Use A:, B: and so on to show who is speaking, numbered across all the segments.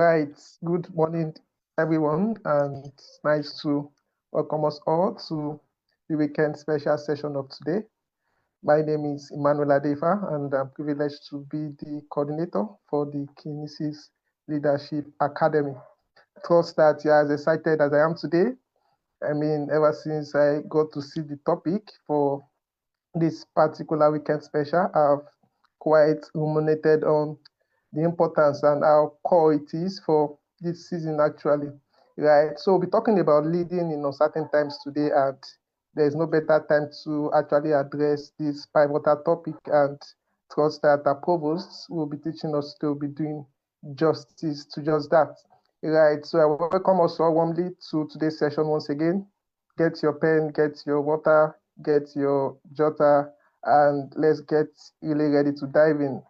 A: Right. Good morning, everyone, and it's nice to welcome us all to the weekend special session of today. My name is Emmanuel Adefa, and I'm privileged to be the coordinator for the Kinesis Leadership Academy. I trust that you're as excited as I am today. I mean, ever since I got to see the topic for this particular weekend special, I've quite ruminated on the importance and how core it is for this season actually, right? So we'll be talking about leading in uncertain times today, and there's no better time to actually address this pivotal topic, and trust that our provost will be teaching us to be doing justice to just that, right? So I welcome us all warmly to today's session once again. Get your pen, get your water, get your jotter, and let's get really ready to dive in.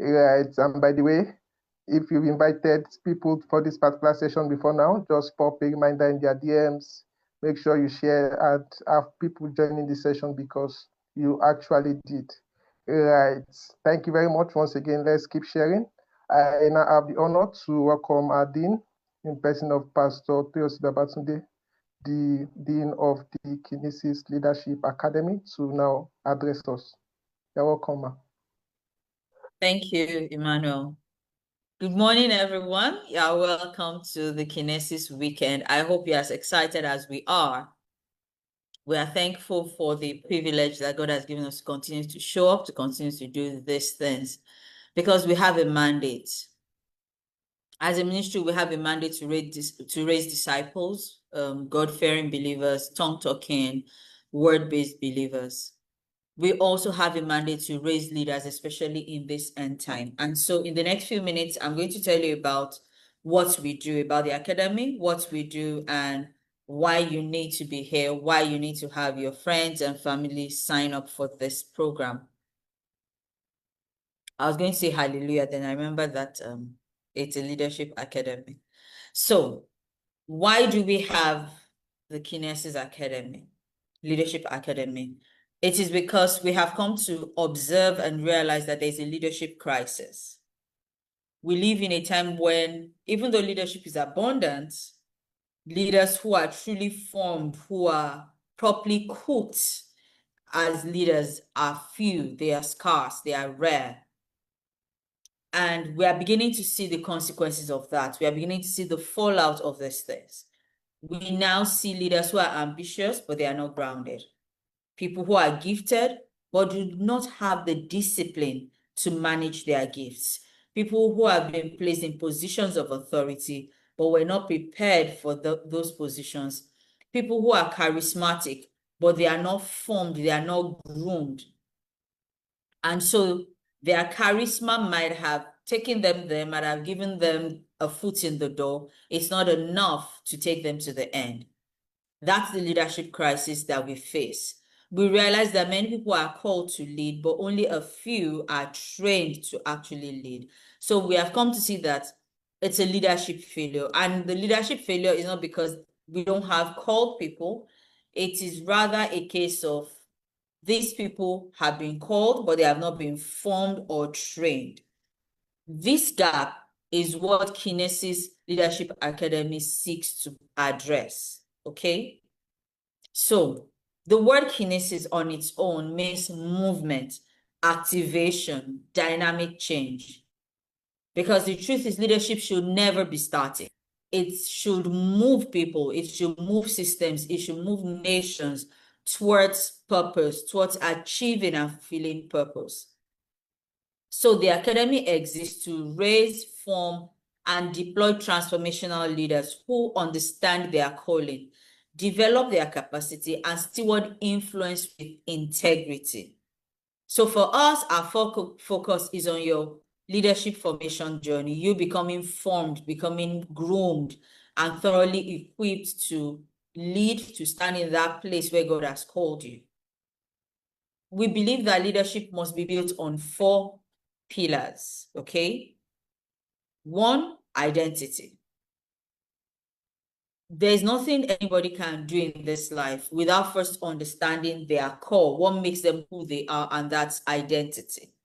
A: Right. And by the way, if you've invited people for this particular session before now, just pop a reminder in their DMs. Make sure you share and have people joining the session because you actually did. Right. Thank you very much once again. Let's keep sharing. I now have the honor to welcome our Dean in person of Pastor Theos Babatunde, the Dean of the Kinesis Leadership Academy, to now address us. You're welcome, ma.
B: Thank you, Emmanuel. Good morning, everyone. You're welcome to the Kinesis weekend. I hope you're as excited as we are. We are thankful for the privilege that God has given us to continue to show up, to continue to do these things, because we have a mandate. As a ministry, we have a mandate to raise disciples, God-fearing believers, tongue-talking, word-based believers. We also have a mandate to raise leaders, especially in this end time. And so in the next few minutes, I'm going to tell you about what we do, about the academy, what we do, and why you need to be here, why you need to have your friends and family sign up for this program. I was going to say hallelujah, then I remember that it's a leadership academy. So why do we have the Kinesis Academy, Leadership Academy? It is because we have come to observe and realize that there's a leadership crisis. We live in a time when, even though leadership is abundant, leaders who are truly formed, who are properly cooked as leaders are few, they are scarce, they are rare. And we are beginning to see the consequences of that. We are beginning to see the fallout of these things. We now see leaders who are ambitious, but they are not grounded. People who are gifted, but do not have the discipline to manage their gifts. People who have been placed in positions of authority, but were not prepared for those positions. People who are charismatic, but they are not formed, they are not groomed. And so their charisma might have taken them there, might have given them a foot in the door. It's not enough to take them to the end. That's the leadership crisis that we face. We realize that many people are called to lead, but only a few are trained to actually lead. So we have come to see that it's a leadership failure. And the leadership failure is not because we don't have called people. It is rather a case of these people have been called, but they have not been formed or trained. This gap is what Kinesis Leadership Academy seeks to address, okay? So the word kinesis on its own means movement, activation, dynamic change. Because the truth is leadership should never be static. It should move people, it should move systems, it should move nations towards purpose, towards achieving and fulfilling purpose. So the academy exists to raise, form, and deploy transformational leaders who understand their calling, develop their capacity, and steward influence with integrity. So for us, our focus is on your leadership formation journey, you becoming formed, becoming groomed, and thoroughly equipped to lead, to stand in that place where God has called you. We believe that leadership must be built on 4 pillars, okay? 1, identity. There's nothing anybody can do in this life without first understanding their core, what makes them who they are, and that's identity.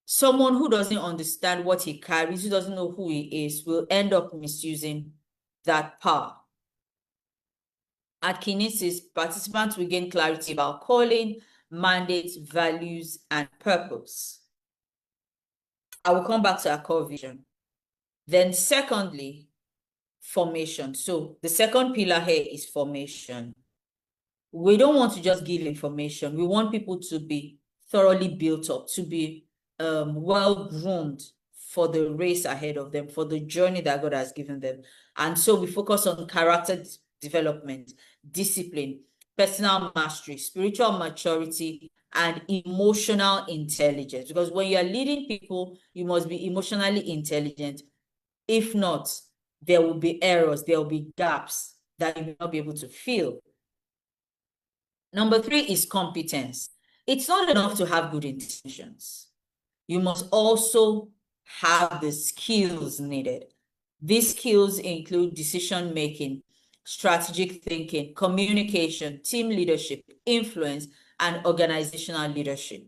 B: Someone who doesn't understand what he carries, who doesn't know who he is, will end up misusing that power. At Kinesis, participants will gain clarity about calling, mandates, values, and purpose. I will come back to our core vision. Then secondly, formation. So the second pillar here is formation. We don't want to just give information. We want people to be thoroughly built up, to be well-groomed for the race ahead of them, for the journey that God has given them. And so we focus on character development, discipline, personal mastery, spiritual maturity, and emotional intelligence. Because when you are leading people, you must be emotionally intelligent. If not, there will be errors, there will be gaps that you will not be able to fill. Number 3 is competence. It's not enough to have good intentions. You must also have the skills needed. These skills include decision-making, strategic thinking, communication, team leadership, influence, and organizational leadership.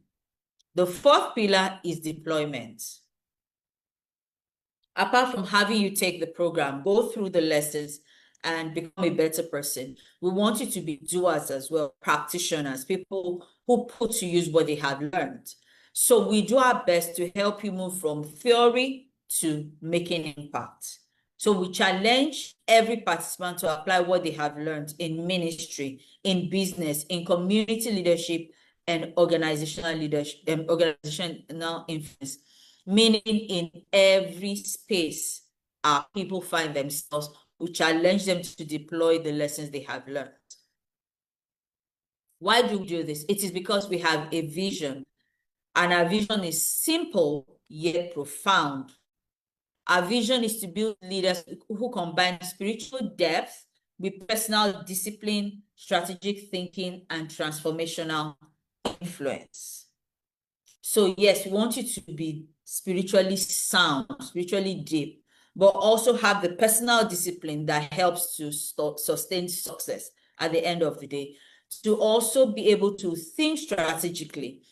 B: The 4th pillar is deployment. Apart from having you take the program, go through the lessons, and become a better person, we want you to be doers as well, practitioners, people who put to use what they have learned. So we do our best to help you move from theory to making impact. So we challenge every participant to apply what they have learned in ministry, in business, in community leadership, and organizational leadership, organizational influence. Meaning in every space our people find themselves, we challenge them to deploy the lessons they have learned. Why do we do this? It is because we have a vision, and our vision is simple yet profound. Our vision is to build leaders who combine spiritual depth with personal discipline, strategic thinking, and transformational influence. So yes, we want you to be spiritually sound, spiritually deep, but also have the personal discipline that helps to sustain success at the end of the day. To also be able to think strategically,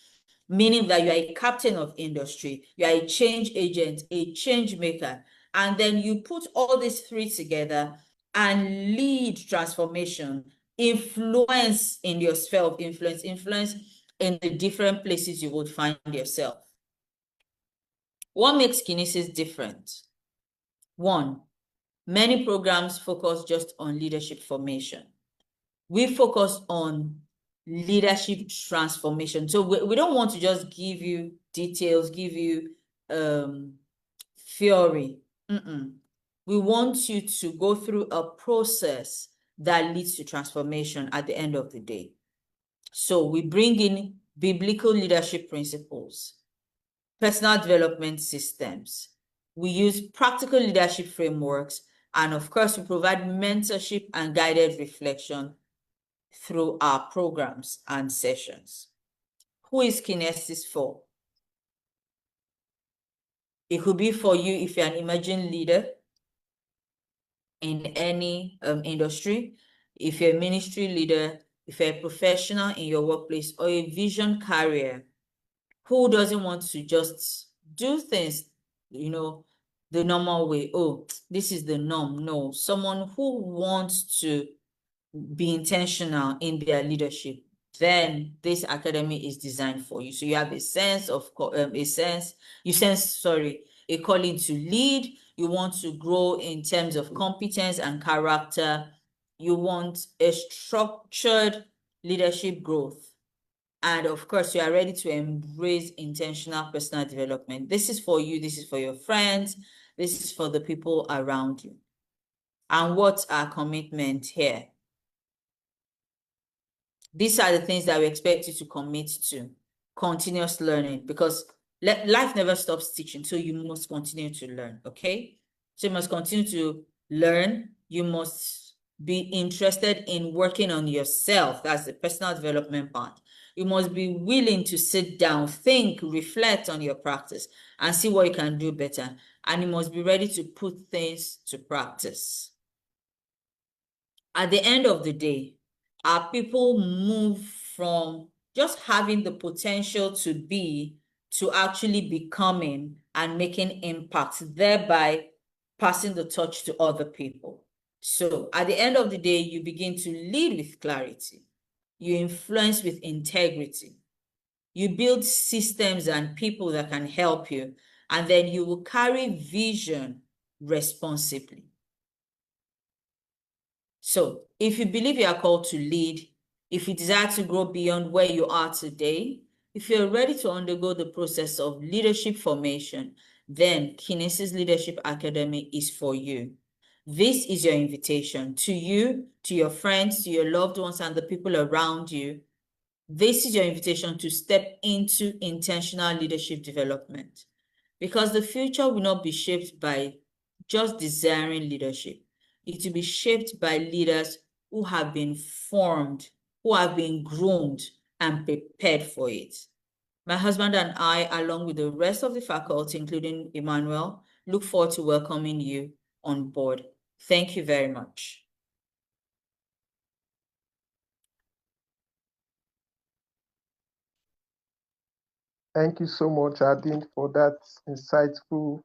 B: meaning that you are a captain of industry, you are a change agent, a change maker, and then you put all these 3 together and lead transformation, influence in your sphere of influence, influence in the different places you would find yourself. What makes Kinesis different? 1, many programs focus just on leadership formation. We focus on leadership transformation. So we don't want to just give you details, give you theory. We want you to go through a process that leads to transformation at the end of the day. So we bring in biblical leadership principles, personal development systems. We use practical leadership frameworks, and of course, we provide mentorship and guided reflection through our programs and sessions. Who is Kinesis for? It could be for you if you're an emerging leader in any industry, if you're a ministry leader, if you're a professional in your workplace, or a vision carrier who doesn't want to just do things, the normal way. Oh, this is the norm. No, someone who wants to be intentional in their leadership, then this academy is designed for you. So you have a sense of a calling to lead. You want to grow in terms of competence and character. You want a structured leadership growth. And of course, you are ready to embrace intentional personal development. This is for you. This is for your friends. This is for the people around you. And what's our commitment here? These are the things that we expect you to commit to. Continuous learning, because life never stops teaching, so you must continue to learn, okay? So you must continue to learn. You must be interested in working on yourself. That's the personal development part. You must be willing to sit down, think, reflect on your practice, and see what you can do better. And you must be ready to put things to practice. At the end of the day, our people move from just having the potential to be to actually becoming and making impact, thereby passing the torch to other people. So at the end of the day, you begin to lead with clarity. You influence with integrity. You build systems and people that can help you, and then you will carry vision responsibly. So if you believe you are called to lead, if you desire to grow beyond where you are today, if you're ready to undergo the process of leadership formation, then Kinesis Leadership Academy is for you. This is your invitation to you, to your friends, to your loved ones, and the people around you. This is your invitation to step into intentional leadership development, because the future will not be shaped by just desiring leadership. It will be shaped by leaders who have been formed, who have been groomed and prepared for it. My husband and I, along with the rest of the faculty, including Emmanuel, look forward to welcoming you on board. Thank you very much.
A: Thank you so much, Adine, for that insightful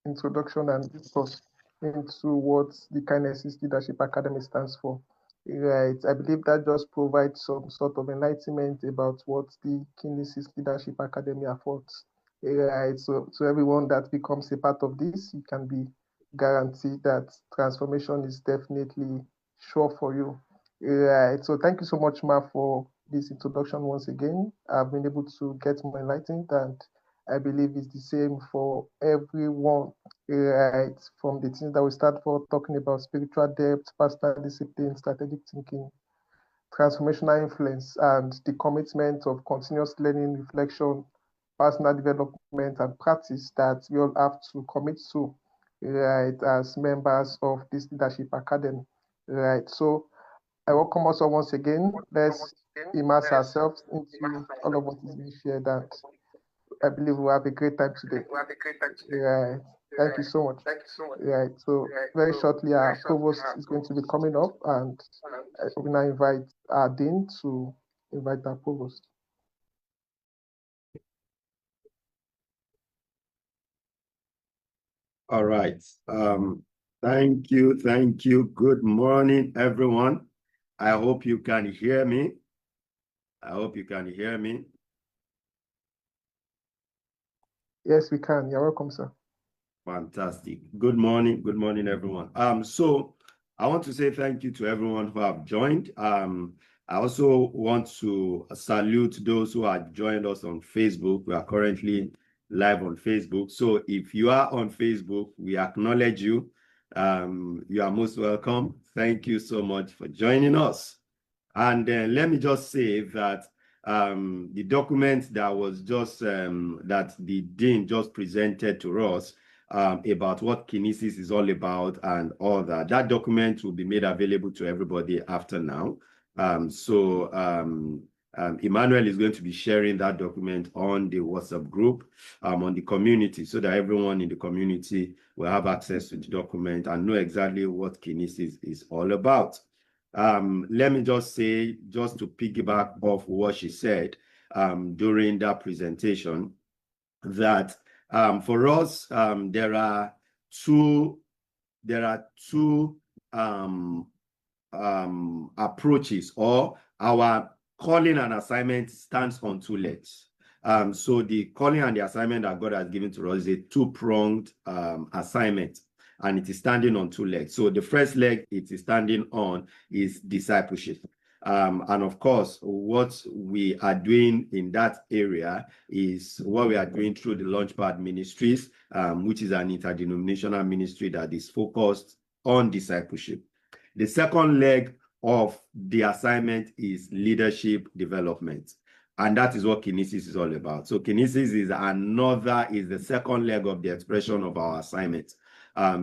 A: introduction and discourse into what the Kinesis Leadership Academy stands for. Right. I believe that just provides some sort of enlightenment about what the Kinesis Leadership Academy affords. Right. So to everyone that becomes a part of this, you can be guaranteed that transformation is definitely sure for you. Right. So thank you so much, Ma, for this introduction once again. I've been able to get more enlightened, and I believe it's the same for everyone, right? From the things that we start for talking about spiritual depth, personal discipline, strategic thinking, transformational influence, and the commitment of continuous learning, reflection, personal development, and practice that we all have to commit to, right, as members of this leadership academy, right? So I welcome us all once again. Let's immerse ourselves into all of what is being shared, and I believe we'll have a great time today. Right. Thank you so much. Right. So very shortly, our provost is going to be coming up, and I will now invite our dean to invite our provost.
C: All right. Thank you. Thank you. Good morning, everyone. I hope you can hear me. I hope you can hear me.
A: Yes, we can. You're welcome, sir.
C: Fantastic. Good morning. Good morning, everyone. So I want to say thank you to everyone who have joined. I also want to salute those who have joined us on Facebook. We are currently live on Facebook. So if you are on Facebook, we acknowledge you. You are most welcome. Thank you so much for joining us. And let me just say that the document that was just that the dean just presented to us about what Kinesis is all about and all that, that document will be made available to everybody after now. Emmanuel is going to be sharing that document on the WhatsApp group, on the community, so that everyone in the community will have access to the document and know exactly what Kinesis is all about. Let me just say, just to piggyback off what she said during that presentation, that for us, there are two approaches, or our calling and assignment stands on two legs. So the calling and the assignment that God has given to us is a two-pronged assignment, and it is standing on two legs. So the first leg it is standing on is discipleship. And of course, what we are doing in that area is what we are doing through the Launchpad Ministries, which is an interdenominational ministry that is focused on discipleship. The second leg of the assignment is leadership development. And that is what Kinesis is all about. So Kinesis is the second leg of the expression of our assignment.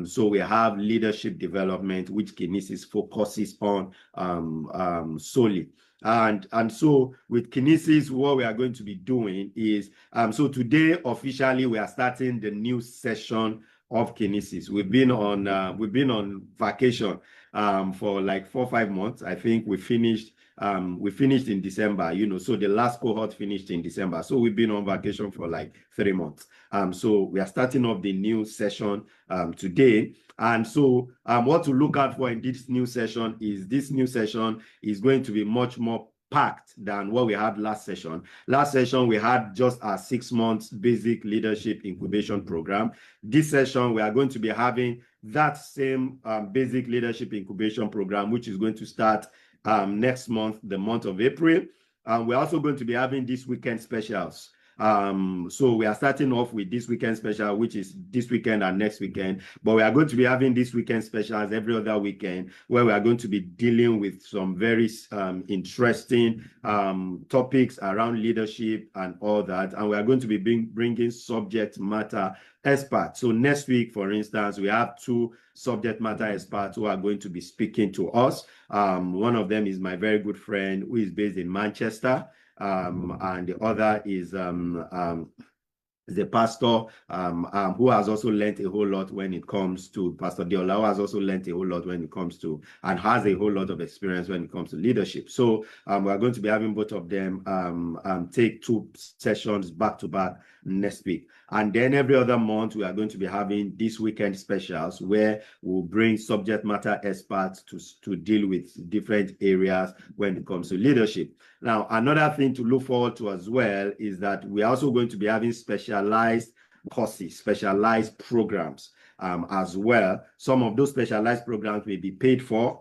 C: So we have leadership development, which Kinesis focuses on solely. And so with Kinesis, what we are going to be doing is, so today officially we are starting the new session of Kinesis. We've been on vacation for like 4 or 5 months. I think we finished in December, so the last cohort finished in December. So we've been on vacation for like 3 months. So we are starting off the new session today. And so what to look out for in this new session is going to be much more packed than what we had last session. Last session, we had just a 6 months basic leadership incubation program. This session, we are going to be having that same basic leadership incubation program, which is going to start next month, the month of April. We're also going to be having this weekend specials. So we are starting off with this weekend special, which is this weekend and next weekend, but we are going to be having this weekend specials every other weekend, where we are going to be dealing with some very interesting topics around leadership and all that. And we are going to be bringing subject matter experts. So next week, for instance, we have 2 subject matter experts who are going to be speaking to us. One of them is my very good friend who is based in Manchester. And the other is the pastor who has also learned a whole lot when it comes to Pastor Deola, who has also learned a whole lot when it comes to and has a whole lot of experience when it comes to leadership. So we are going to be having both of them take 2 sessions back to back next week. And then every other month, we are going to be having these weekend specials where we'll bring subject matter experts to deal with different areas when it comes to leadership. Now, another thing to look forward to as well is that we're also going to be having specialized courses, specialized programs as well. Some of those specialized programs may be paid for.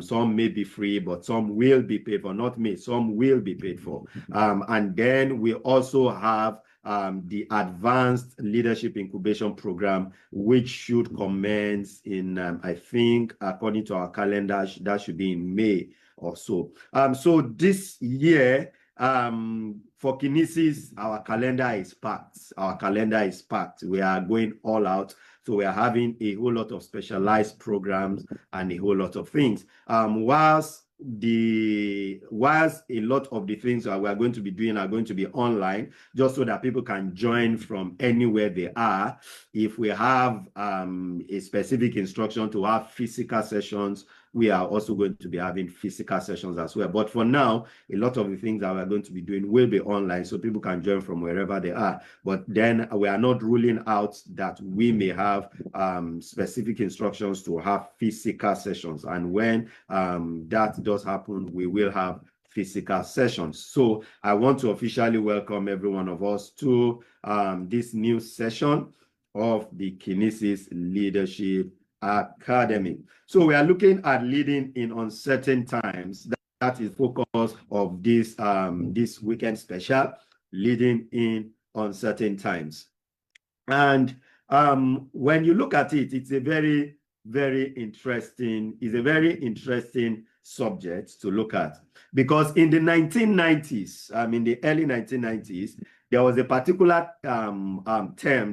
C: Some may be free, but some will be paid for. Not me, some will be paid for. And then we also have the advanced leadership incubation program, which should commence in, I think, according to our calendar, that should be in May or so. So this year, for Kinesis, our calendar is packed. Our calendar is packed. We are going all out. So we are having a whole lot of specialized programs and a whole lot of things. Whilst a lot of the things that we are going to be doing are going to be online, just so that people can join from anywhere they are. If we have a specific instruction to have physical sessions, we are also going to be having physical sessions as well. But for now, a lot of the things that we're going to be doing will be online, so people can join from wherever they are. But then we are not ruling out that we may have specific instructions to have physical sessions. And when that does happen, we will have physical sessions. So I want to officially welcome every one of us to this new session of the Kinesis Leadership Academy. So we are looking at leading in uncertain times. That is focus of this this weekend special, leading in uncertain times. And when you look at it, it's a very, very interesting, subject to look at, because in the 1990s, in the early 1990s, there was a particular term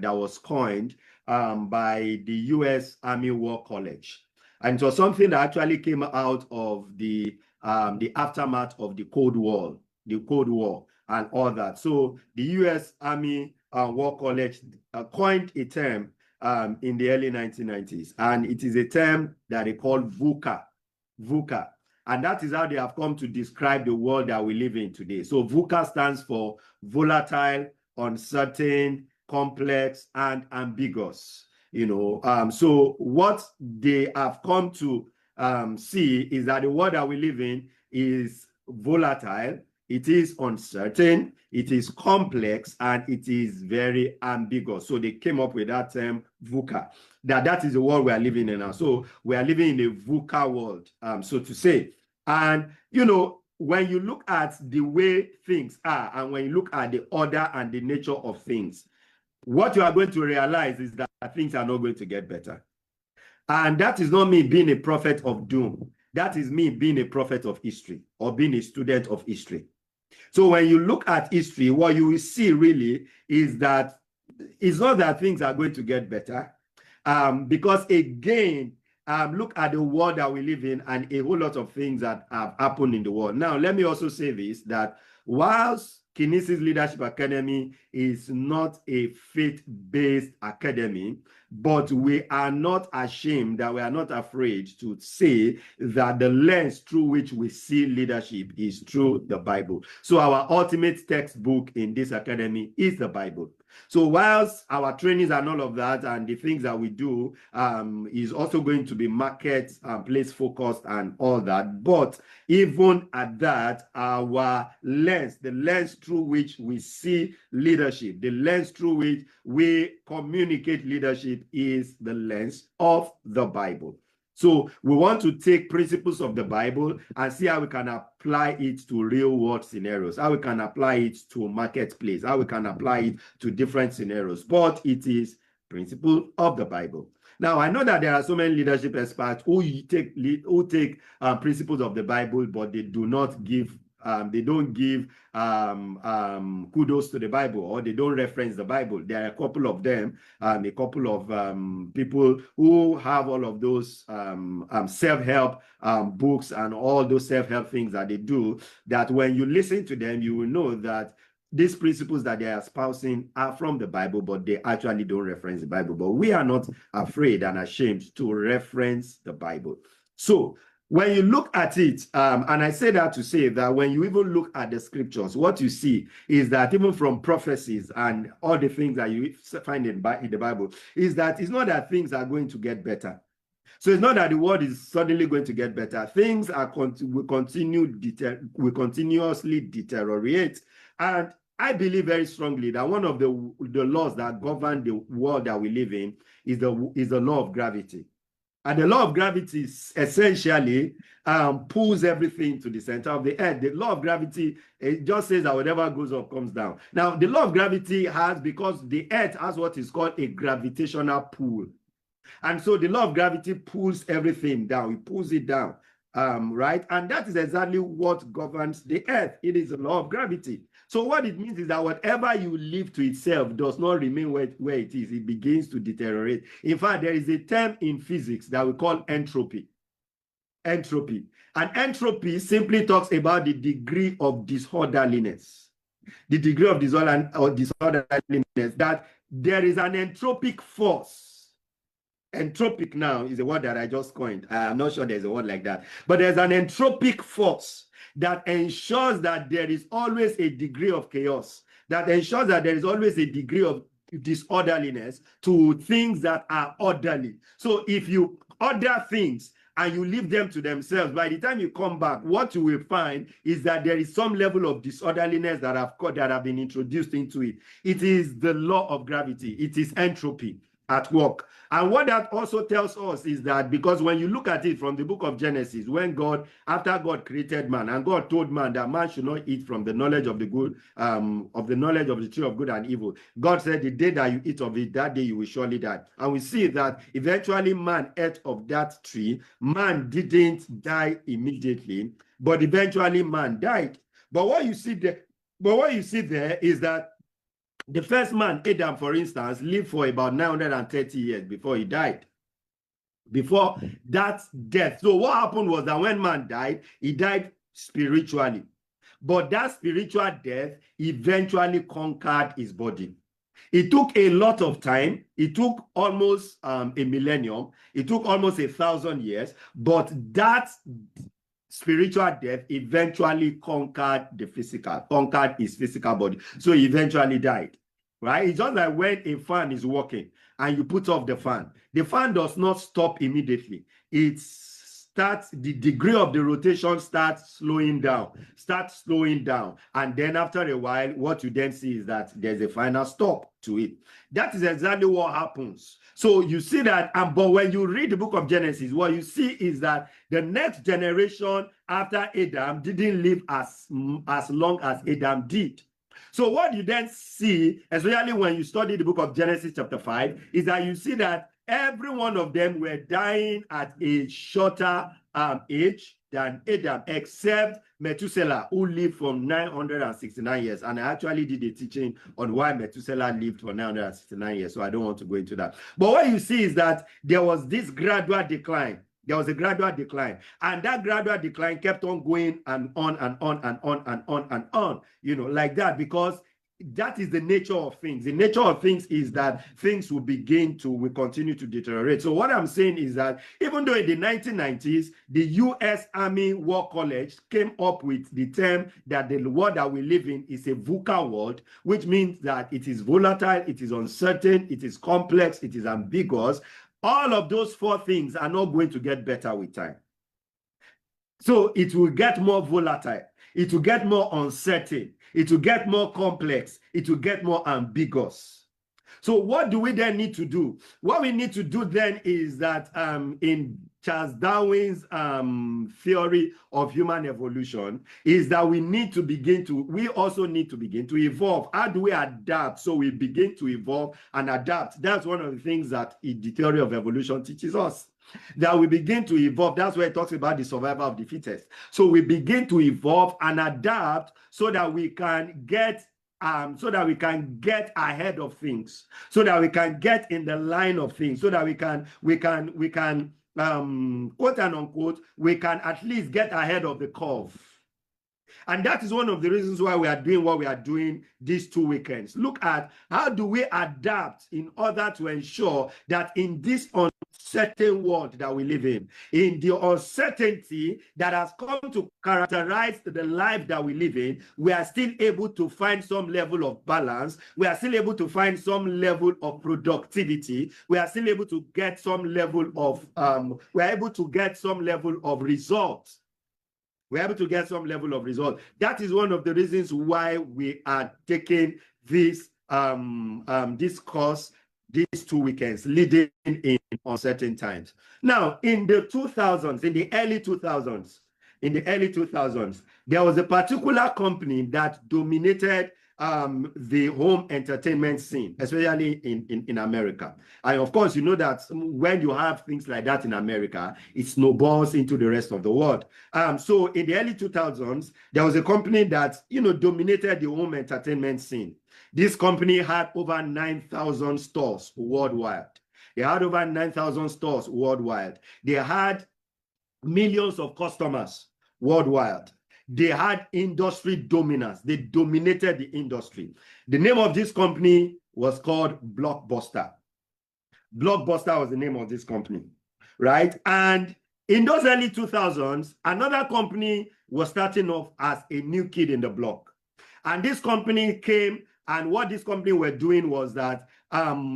C: that was coined by the U.S. Army War College, and it was something that actually came out of the aftermath of the Cold War, and all that. So the U.S. Army War College coined a term in the early 1990s, and it is a term that they call VUCA. And that is how they have come to describe the world that we live in today. So VUCA stands for volatile, uncertain, complex, and ambiguous. So what they have come to see is that the world that we live in is volatile, it is uncertain, it is complex, and it is very ambiguous. So they came up with that term VUCA. That is the world we are living in now. So we are living in a VUCA world, so to say. And when you look at the way things are, and when you look at the order and the nature of things, what you are going to realize is that things are not going to get better. And that is not me being a prophet of doom. That is me being a prophet of history, or being a student of history. So when you look at history, what you will see really is that it's not that things are going to get better, because again, look at the world that we live in and a whole lot of things that have happened in the world. Now, let me also say this, that whilst Kinesis Leadership Academy is not a faith-based academy, but we are not ashamed, that we are not afraid to say that the lens through which we see leadership is through the Bible. So our ultimate textbook in this academy is the Bible. So whilst our trainings and all of that and the things that we do is also going to be market place focused and all that, but even at that, our lens, the lens through which we see leadership, the lens through which we communicate leadership is the lens of the Bible. So we want to take principles of the Bible and see how we can apply it to real world scenarios, how we can apply it to marketplace, how we can apply it to different scenarios. But it is principle of the Bible. Now, I know that there are so many leadership experts who take principles of the Bible, but they do not give they don't give kudos to the Bible, or they don't reference the Bible. There are a couple of them, a couple of people who have all of those self-help books and all those self-help things that they do, that when you listen to them, you will know that these principles that they are espousing are from the Bible, but they actually don't reference the Bible. But we are not afraid and ashamed to reference the Bible. So when you look at it, and I say that to say that when you even look at the scriptures, what you see is that even from prophecies and all the things that you find in the Bible, is that it's not that things are going to get better. So it's not that the world is suddenly going to get better. Things are will continuously deteriorate. And I believe very strongly that one of the laws that govern the world that we live in is the law of gravity. And the law of gravity essentially pulls everything to the center of the earth. The law of gravity, it just says that whatever goes up comes down. Now, the law of gravity has, because the earth has what is called a gravitational pull. And so the law of gravity pulls everything down. It pulls it down, right? And that is exactly what governs the earth. It is the law of gravity. So what it means is that whatever you leave to itself does not remain where it is. It begins to deteriorate. In fact, there is a term in physics that we call entropy. Entropy. And entropy simply talks about the degree of disorderliness. The degree of disorderliness, that there is an entropic force. Entropic now is a word that I just coined. I'm not sure there's a word like that. But there's an entropic force that ensures that there is always a degree of chaos, that ensures that there is always a degree of disorderliness to things that are orderly. So if you order things and you leave them to themselves, by the time you come back, what you will find is that there is some level of disorderliness that have been introduced into it. It is the law of gravity. It is entropy at work. And what that also tells us is that, because when you look at it from the book of Genesis, when after God created man, and God told man that man should not eat from the knowledge of the good, of the knowledge of the tree of good and evil, God said, the day that you eat of it, that day you will surely die. And we see that eventually man ate of that tree. Man didn't die immediately, but eventually man died. But what you see there is that the first man, Adam, for instance, lived for about 930 years before he died. Before that death. So what happened was that when man died, he died spiritually. But that spiritual death eventually conquered his body. It took a lot of time. It took almost a millennium. It took almost 1,000 years. But that spiritual death eventually conquered his physical body. So he eventually died, right? It's just like when a fan is working and you put off the fan does not stop immediately. The degree of the rotation starts slowing down. And then after a while, what you then see is that there's a final stop to it. That is exactly what happens. So you see that, but when you read the book of Genesis, what you see is that the next generation after Adam didn't live as long as Adam did. So what you then see, especially when you study the book of Genesis chapter 5, is that you see that every one of them were dying at a shorter age than Adam, except Methuselah, who lived for 969 years. And I actually did a teaching on why Methuselah lived for 969 years, so I don't want to go into that. But what you see is that there was this gradual decline. There was a gradual decline, and that gradual decline kept on going and on and on and on and on and on, you know, like that, because that is the nature of things. The nature of things is that things will continue to deteriorate. So what I'm saying is that even though in the 1990s, the U.S. Army War College came up with the term that the world that we live in is a VUCA world, which means that it is volatile, it is uncertain, it is complex, it is ambiguous. All of those four things are not going to get better with time. So it will get more volatile, it will get more uncertain, it will get more complex, it will get more ambiguous. So what do we then need to do? What we need to do then is that in Charles Darwin's theory of human evolution is that we also need to begin to evolve. How do we adapt? So we begin to evolve and adapt. That's one of the things that the theory of evolution teaches us, that we begin to evolve. That's where it talks about the survival of the fittest. So we begin to evolve and adapt so that we can get ahead of things, so that we can get in the line of things, so that we can quote and unquote, we can at least get ahead of the curve. And that is one of the reasons why we are doing what we are doing these 2 weekends. Look at how do we adapt in order to ensure that in this uncertain world that we live in the uncertainty that has come to characterize the life that we live in, we are still able to find some level of balance. We are still able to find some level of productivity. We are still able to get some level of results. We're able to get some level of result. That is one of the reasons why we are taking this this course these 2 weekends, leading in uncertain times. Now, in the early 2000s, there was a particular company that dominated the home entertainment scene, especially in America. And of course, you know that when you have things like that in America, it snowballs into the rest of the world. So in the early 2000s, there was a company that, you know, dominated the home entertainment scene. This company had over 9,000 stores worldwide. They had over 9,000 stores worldwide. They had millions of customers worldwide. They had industry dominance. They dominated the industry. The name of this company was called Blockbuster. Blockbuster was the name of this company, right? And in those early 2000s, another company was starting off as a new kid in the block. And this company came, and what this company were doing was that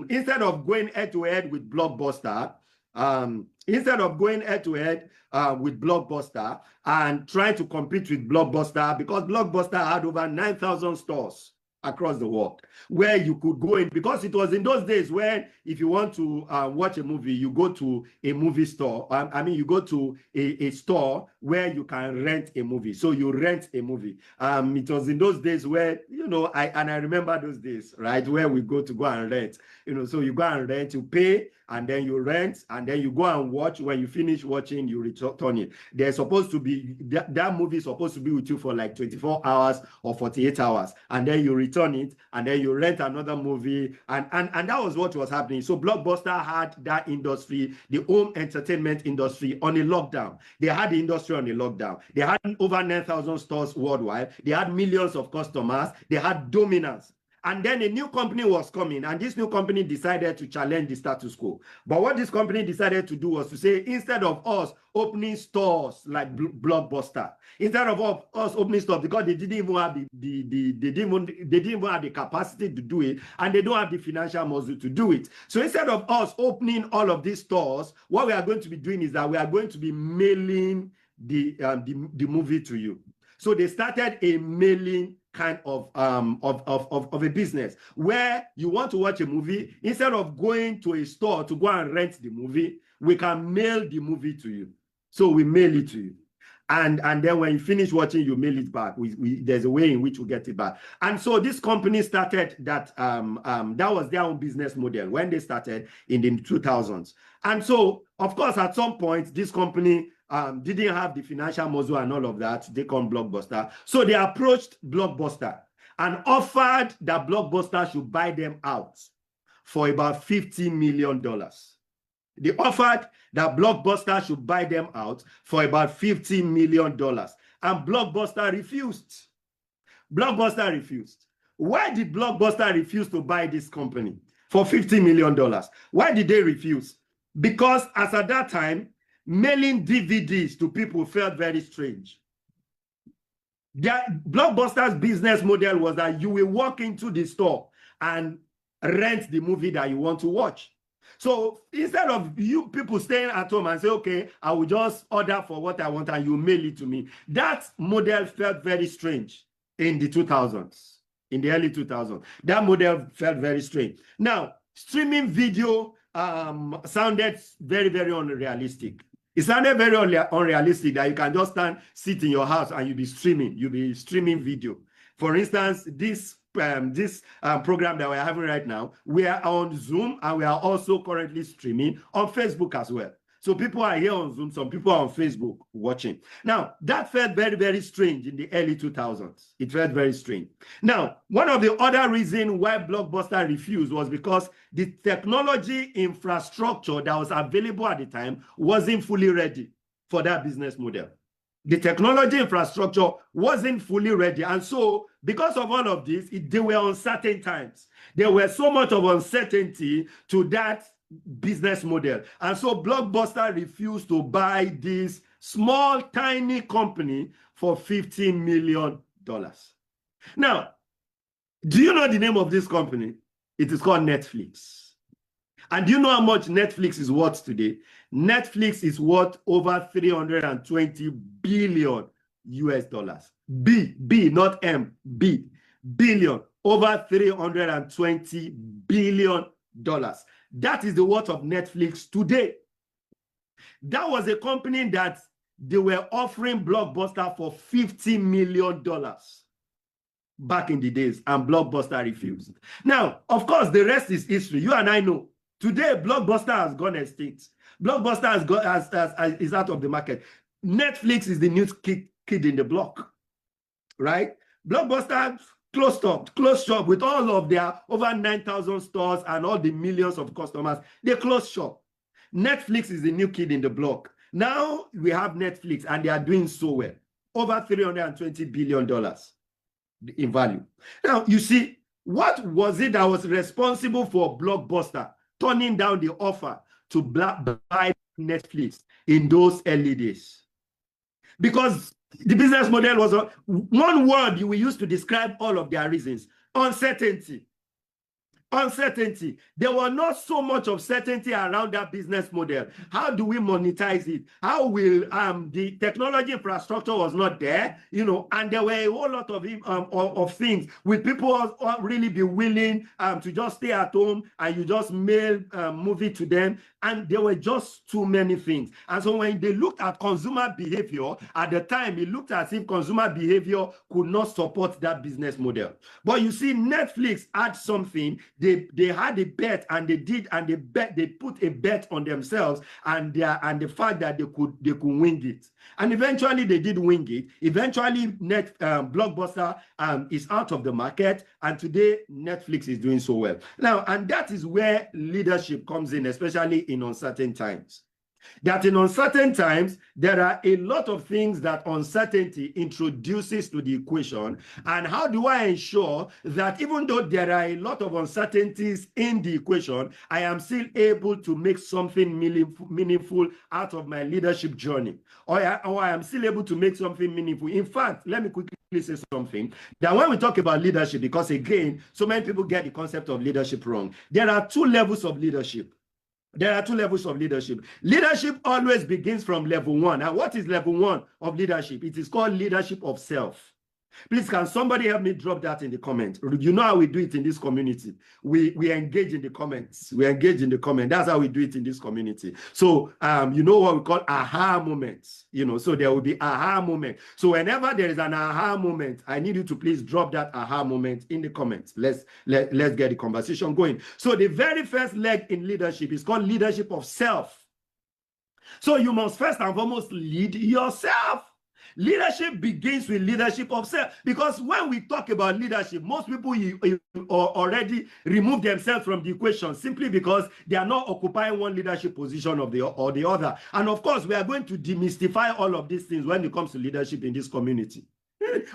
C: instead of going head-to-head with Blockbuster, and trying to compete with Blockbuster, because Blockbuster had over 9,000 stores across the world where you could go in, because it was in those days when if you want to watch a movie, you go to a movie store. You go to a store where you can rent a movie. So you rent a movie. It was in those days where, you know, I remember those days, right, where we go and rent, you know, so you go and rent, you pay, and then you rent, and then you go and watch. When you finish watching, you return it. There's supposed to be, that movie is supposed to be with you for like 24 hours or 48 hours, and then you return it, and then you rent another movie, and that was what was happening. So Blockbuster had that industry, the home entertainment industry, on a lockdown. They had the industry on a lockdown. They had over 9,000 stores worldwide. They had millions of customers. They had dominance. And then a new company was coming, and this new company decided to challenge the status quo. But what this company decided to do was to say, instead of us opening stores like Blockbuster, instead of us opening stores, because they didn't even have they didn't even have the capacity to do it, and they don't have the financial muscle to do it. So instead of us opening all of these stores, what we are going to be doing is that we are going to be mailing the movie to you. So they started a mailing kind of a business where you want to watch a movie, instead of going to a store to go and rent the movie, we can mail the movie to you. So we mail it to you. And then when you finish watching, you mail it back. There's a way in which we get it back. And so this company started that, that was their own business model when they started in the 2000s. And so, of course, at some point, this company didn't have the financial muscle and all of that to take on Blockbuster. So they approached Blockbuster and offered that Blockbuster should buy them out for about $50 million. They offered that Blockbuster should buy them out for about $50 million. And Blockbuster refused. Blockbuster refused. Why did Blockbuster refuse to buy this company for $50 million? Why did they refuse? Because as at that time, mailing DVDs to people felt very strange. Blockbuster's business model was that you will walk into the store and rent the movie that you want to watch. So instead of you people staying at home and say, okay, I will just order for what I want and you mail it to me, that model felt very strange in the 2000s, in the early 2000s. That model felt very strange. Now, streaming video sounded very, very unrealistic. It sounded very unrealistic that you can just sit in your house and you'll be streaming video. For instance, this program that we're having right now, we are on Zoom and we are also currently streaming on Facebook as well. So people are here on Zoom, some people are on Facebook watching. Now, that felt very, very strange in the early 2000s. It felt very strange. Now, one of the other reasons why Blockbuster refused was because the technology infrastructure that was available at the time wasn't fully ready for that business model. The technology infrastructure wasn't fully ready. And so, because of all of this, they were uncertain times. There was so much of uncertainty to that business model. And so Blockbuster refused to buy this small, tiny company for $15 million. Now, do you know the name of this company? It is called Netflix. And do you know how much Netflix is worth today? Netflix is worth over 320 billion US dollars. B, not M, B, billion, over 320 billion dollars. That is the worth of Netflix today. That was a company that they were offering Blockbuster for $50 million back in the days, and Blockbuster refused. Now, of course, the rest is history. You and I know. Today, Blockbuster has gone extinct. Blockbuster is out of the market. Netflix is the new kid in the block, right? Blockbuster closed shop with all of their over 9,000 stores and all the millions of customers. They closed shop. Netflix is the new kid in the block. Now we have Netflix and they are doing so well. Over $320 billion in value. Now, you see, what was it that was responsible for Blockbuster turning down the offer to buy Netflix in those early days? Because the business model was one word you will use to describe all of their reasons: uncertainty. Uncertainty. There was not so much of certainty around that business model. How do we monetize it? How will the technology infrastructure was not there, you know, and there were a whole lot of things. Will people really be willing to just stay at home and you just mail movie to them? And there were just too many things. And so when they looked at consumer behavior, at the time, it looked as if consumer behavior could not support that business model. But you see, Netflix had something. They had a bet, and they put a bet on themselves and the fact that they could wing it. And eventually they did wing it. Eventually Blockbuster is out of the market, and today Netflix is doing so well. Now, and that is where leadership comes in, especially in uncertain times. That in uncertain times, there are a lot of things that uncertainty introduces to the equation. And how do I ensure that even though there are a lot of uncertainties in the equation, I am still able to make something meaningful out of my leadership journey? Or I am still able to make something meaningful. In fact, let me quickly say something. That when we talk about leadership, because again, so many people get the concept of leadership wrong. There are two levels of leadership. There are two levels of leadership. Leadership always begins from level one. Now, what is level one of leadership? It is called leadership of self. Please, can somebody help me drop that in the comment? You know how we do it in this community. We engage in the comments. We engage in the comment. That's how we do it in this community. So, you know what we call aha moments. You know, so there will be aha moment. So whenever there is an aha moment, I need you to please drop that aha moment in the comments. Let's get the conversation going. So the very first leg in leadership is called leadership of self. So you must first and foremost lead yourself. Leadership begins with leadership of self, because when we talk about leadership, most people already remove themselves from the equation simply because they are not occupying one leadership position or the other. And of course, we are going to demystify all of these things when it comes to leadership in this community.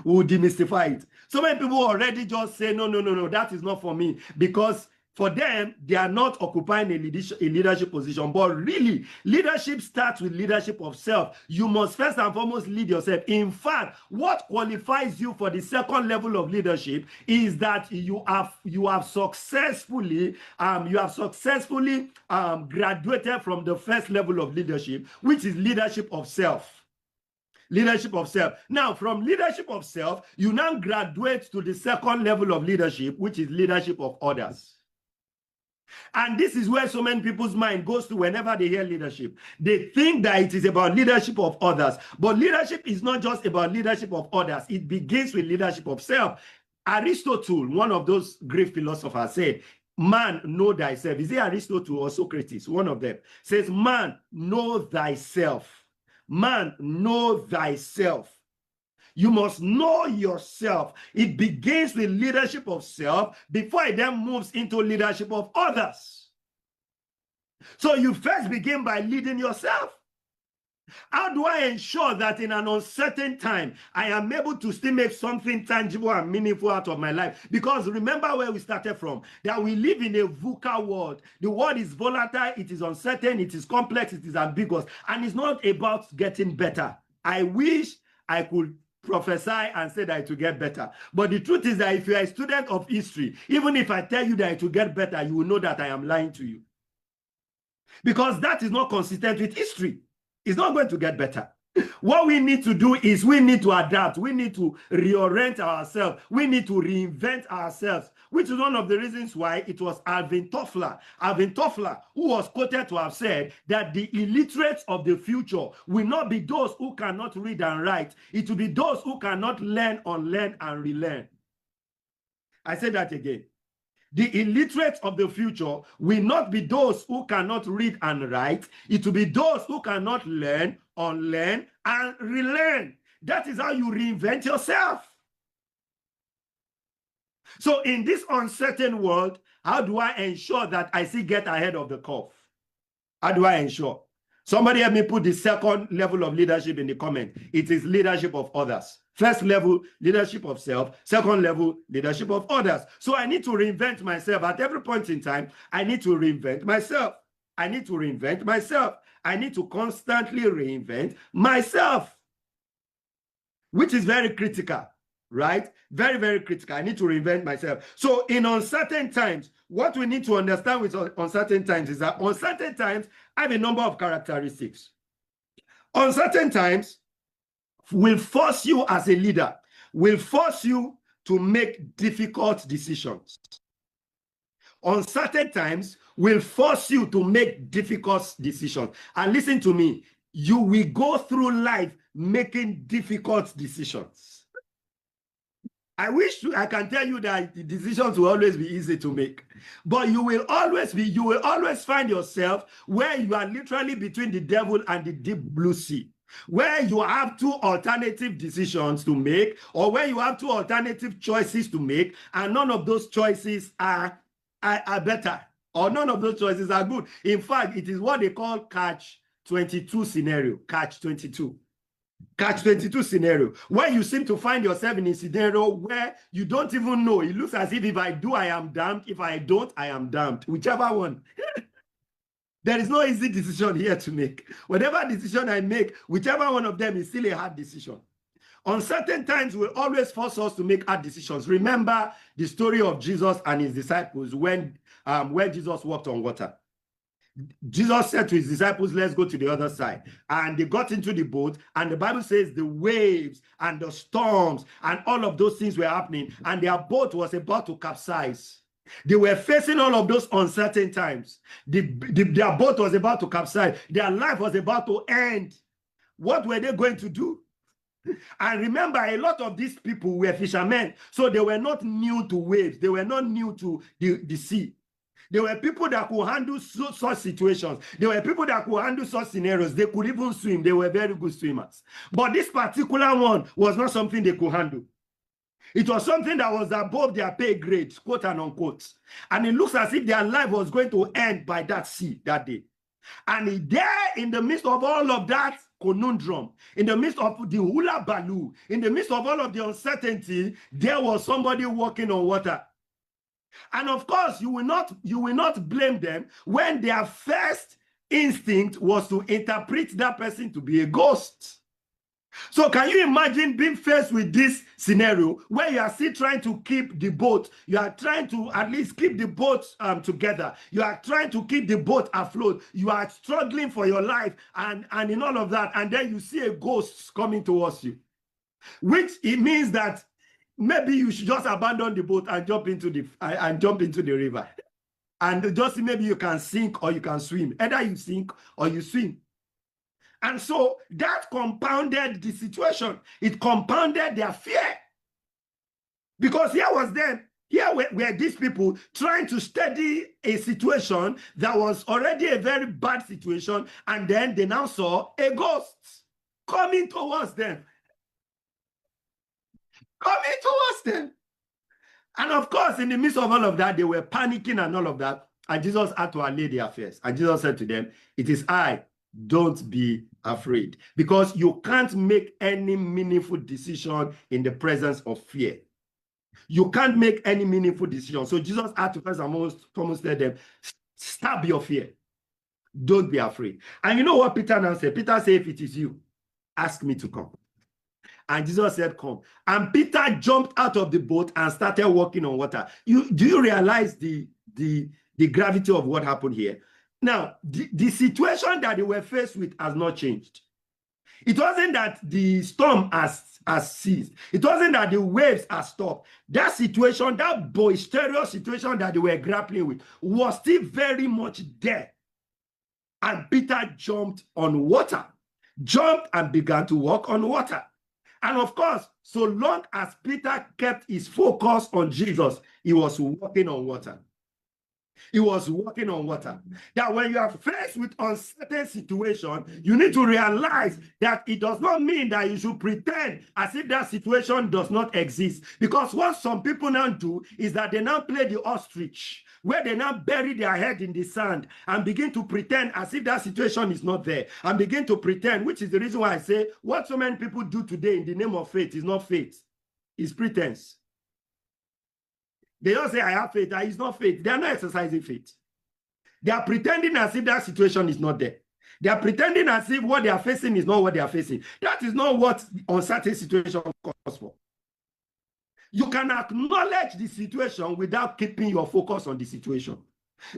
C: We'll demystify it. So many people already just say, no, that is not for me, because for them, they are not occupying a leadership position. But really, leadership starts with leadership of self. You must first and foremost lead yourself. In fact, what qualifies you for the second level of leadership is that you have successfully graduated from the first level of leadership, which is leadership of self. Leadership of self. Now, from leadership of self, you now graduate to the second level of leadership, which is leadership of others. And this is where so many people's mind goes to whenever they hear leadership. They think that it is about leadership of others. But leadership is not just about leadership of others. It begins with leadership of self. Aristotle, one of those great philosophers, said, man, know thyself. Is it Aristotle or Socrates? One of them says, man, know thyself. Man, know thyself. You must know yourself. It begins with leadership of self before it then moves into leadership of others. So you first begin by leading yourself. How do I ensure that in an uncertain time, I am able to still make something tangible and meaningful out of my life? Because remember where we started from, that we live in a VUCA world. The world is volatile, it is uncertain, it is complex, it is ambiguous, and it's not about getting better. I wish I could prophesy and say that it will get better. But the truth is that if you are a student of history, even if I tell you that it will get better, you will know that I am lying to you. Because that is not consistent with history. It's not going to get better. What we need to do is we need to adapt. We need to reorient ourselves. We need to reinvent ourselves, which is one of the reasons why it was Alvin Toffler, who was quoted to have said that the illiterates of the future will not be those who cannot read and write. It will be those who cannot learn, unlearn, and relearn. I say that again. The illiterates of the future will not be those who cannot read and write. It will be those who cannot learn, unlearn, and relearn. That is how you reinvent yourself. So in this uncertain world, how do I ensure that I still get ahead of the curve? How do I ensure? Somebody help me put the second level of leadership in the comment. It is leadership of others. First level, leadership of self. Second level, leadership of others. So I need to reinvent myself. At every point in time, I need to reinvent myself. I need to reinvent myself. I need to constantly reinvent myself, which is very critical, right? Very, very critical. I need to reinvent myself. So in uncertain times, what we need to understand with uncertain times is that uncertain times have a number of characteristics. Uncertain times will force you as a leader, will force you to make difficult decisions. Uncertain times will force you to make difficult decisions. And listen to me, you will go through life making difficult decisions. I wish I can tell you that the decisions will always be easy to make, but you will always find yourself where you are literally between the devil and the deep blue sea, where you have two alternative decisions to make, or where you have two alternative choices to make, and none of those choices are better, or none of those choices are good. In fact, it is what they call catch-22 scenario, catch-22. Catch-22 scenario, where you seem to find yourself in a scenario where you don't even know. It looks as if I do, I am damned. If I don't, I am damned. Whichever one. There is no easy decision here to make. Whatever decision I make, whichever one of them is still a hard decision. Uncertain times will always force us to make hard decisions. Remember the story of Jesus and his disciples when Jesus walked on water. Jesus said to his disciples, let's go to the other side. And they got into the boat, and the Bible says the waves and the storms and all of those things were happening, and their boat was about to capsize. They were facing all of those uncertain times. Their boat was about to capsize. Their life was about to end. What were they going to do? And remember, a lot of these people were fishermen, so they were not new to waves. They were not new to the sea. There were people that could handle such situations. There were people that could handle such scenarios. They could even swim. They were very good swimmers. But this particular one was not something they could handle. It was something that was above their pay grade, quote and unquote. And it looks as if their life was going to end by that sea that day. And there, in the midst of all of that conundrum, in the midst of the hula baloo, in the midst of all of the uncertainty, there was somebody walking on water. And of course, you will not blame them when their first instinct was to interpret that person to be a ghost. So can you imagine being faced with this scenario where you are still trying to keep the boat, you are trying to at least keep the boat together, you are trying to keep the boat afloat, you are struggling for your life and in all of that, and then you see a ghost coming towards you, which it means that maybe you should just abandon the boat and jump into the river, and just maybe you can sink or you can swim. Either you sink or you swim. And so that compounded the situation. It compounded their fear. Because here were these people trying to study a situation that was already a very bad situation, and then they now saw a ghost coming towards them. Coming towards them. And of course, in the midst of all of that, they were panicking and all of that. And Jesus had to allay their fears. And Jesus said to them, "It is I. Don't be afraid." Because you can't make any meaningful decision in the presence of fear. You can't make any meaningful decision. So Jesus had to first and foremost tell them, stab your fear. Don't be afraid. And you know what Peter now said? Peter said, "If it is you, ask me to come." And Jesus said, "Come." And Peter jumped out of the boat and started walking on water. Do you realize the gravity of what happened here? Now, the situation that they were faced with has not changed. It wasn't that the storm has ceased. It wasn't that the waves have stopped. That situation, that boisterous situation that they were grappling with, was still very much there. And Peter jumped on water, jumped and began to walk on water. And of course, so long as Peter kept his focus on Jesus, he was walking on water. He was walking on water. That when you are faced with uncertain situation, you need to realize that it does not mean that you should pretend as if that situation does not exist. Because what some people now do is that they now play the ostrich, where they now bury their head in the sand and begin to pretend as if that situation is not there, and begin to pretend, which is the reason why I say what so many people do today in the name of faith is not faith, it's pretense. They don't say, "I have faith." That is not faith. They are not exercising faith. They are pretending as if that situation is not there. They are pretending as if what they are facing is not what they are facing. That is not what uncertain situation calls for. You can acknowledge the situation without keeping your focus on the situation.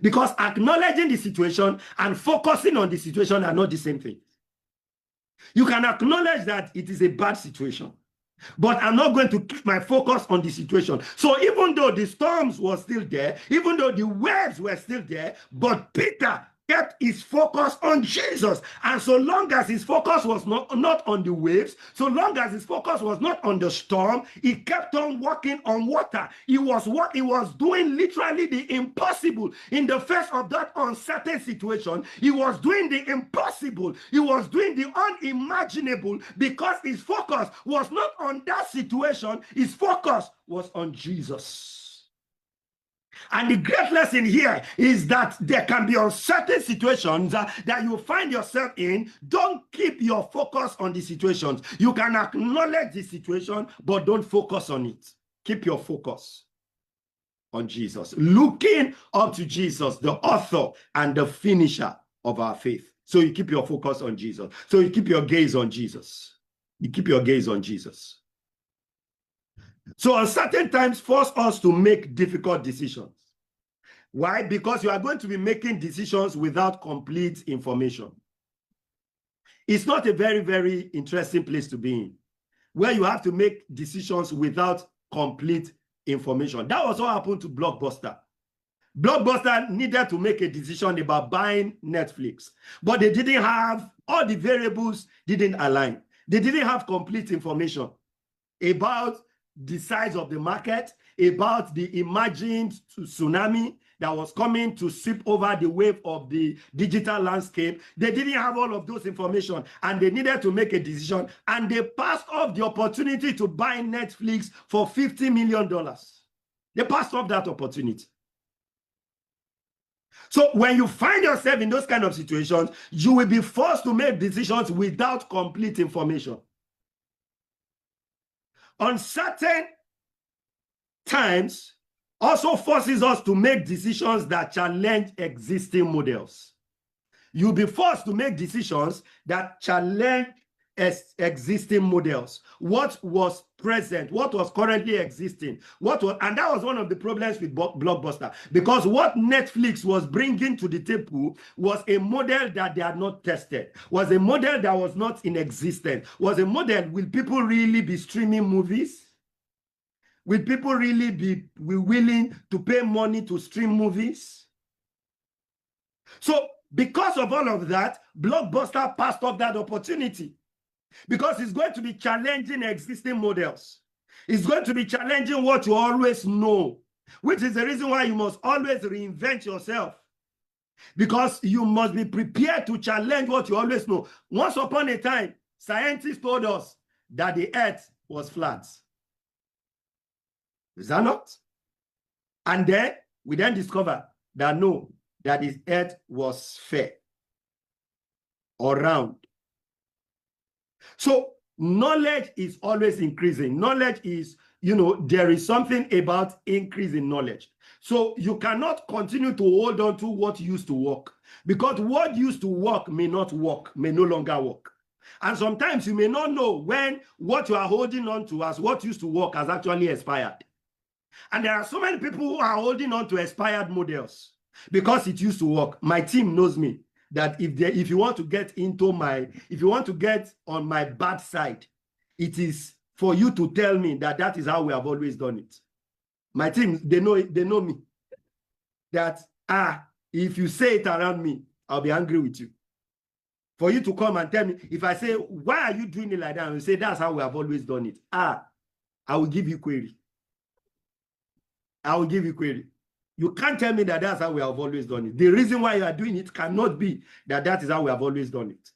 C: Because acknowledging the situation and focusing on the situation are not the same thing. You can acknowledge that it is a bad situation, but I'm not going to keep my focus on the situation. So even though the storms were still there, even though the waves were still there, but Peter kept his focus on Jesus. And so long as his focus was not on the waves, so long as his focus was not on the storm, he kept on walking on water. He was doing literally the impossible in the face of that uncertain situation. He was doing the impossible. He was doing the unimaginable, because his focus was not on that situation. His focus was on Jesus. And the great lesson here is that there can be uncertain situations that you find yourself in. Don't keep your focus on the situations. You can acknowledge the situation, but don't focus on it. Keep your focus on Jesus. Looking up to Jesus, the author and the finisher of our faith. So you keep your focus on Jesus. So you keep your gaze on Jesus. You keep your gaze on Jesus. So uncertain times force us to make difficult decisions. Why? Because you are going to be making decisions without complete information. It's not a very, very interesting place to be in, where you have to make decisions without complete information. That was what happened to Blockbuster. Blockbuster needed to make a decision about buying Netflix, but they didn't have, all the variables didn't align. They didn't have complete information about the size of the market, about the imagined tsunami, that was coming to sweep over the wave of the digital landscape. They didn't have all of those information, and they needed to make a decision, and they passed off the opportunity to buy Netflix for $50 million. They passed off that opportunity. So when you find yourself in those kind of situations, you will be forced to make decisions without complete information. Uncertain times also forces us to make decisions that challenge existing models. You'll be forced to make decisions that challenge existing models. What was present, what was currently existing, and that was one of the problems with Blockbuster, because what Netflix was bringing to the table was a model that they had not tested, was a model that was not in existence, was a model, will people really be streaming movies? Will people really be willing to pay money to stream movies? So because of all of that, Blockbuster passed up that opportunity, because it's going to be challenging existing models. It's going to be challenging what you always know, which is the reason why you must always reinvent yourself, because you must be prepared to challenge what you always know. Once upon a time, scientists told us that the earth was flat. Is that not? And then we then discover that no, that the earth was sphere or round. So knowledge is always increasing. Knowledge is, there is something about increase in knowledge. So you cannot continue to hold on to what used to work, because what used to work may not work, may no longer work. And sometimes you may not know when what you are holding on to as what used to work has actually expired. And there are so many people who are holding on to expired models because it used to work. My team knows me that if you want to get on my bad side, it is for you to tell me that is how we have always done it. My team, they know me. That if you say it around me, I'll be angry with you. For you to come and tell me, if I say, why are you doing it like that? And you say, that's how we have always done it. I will give you query. I will give you query. You can't tell me that that's how we have always done it. The reason why you are doing it cannot be that is how we have always done it.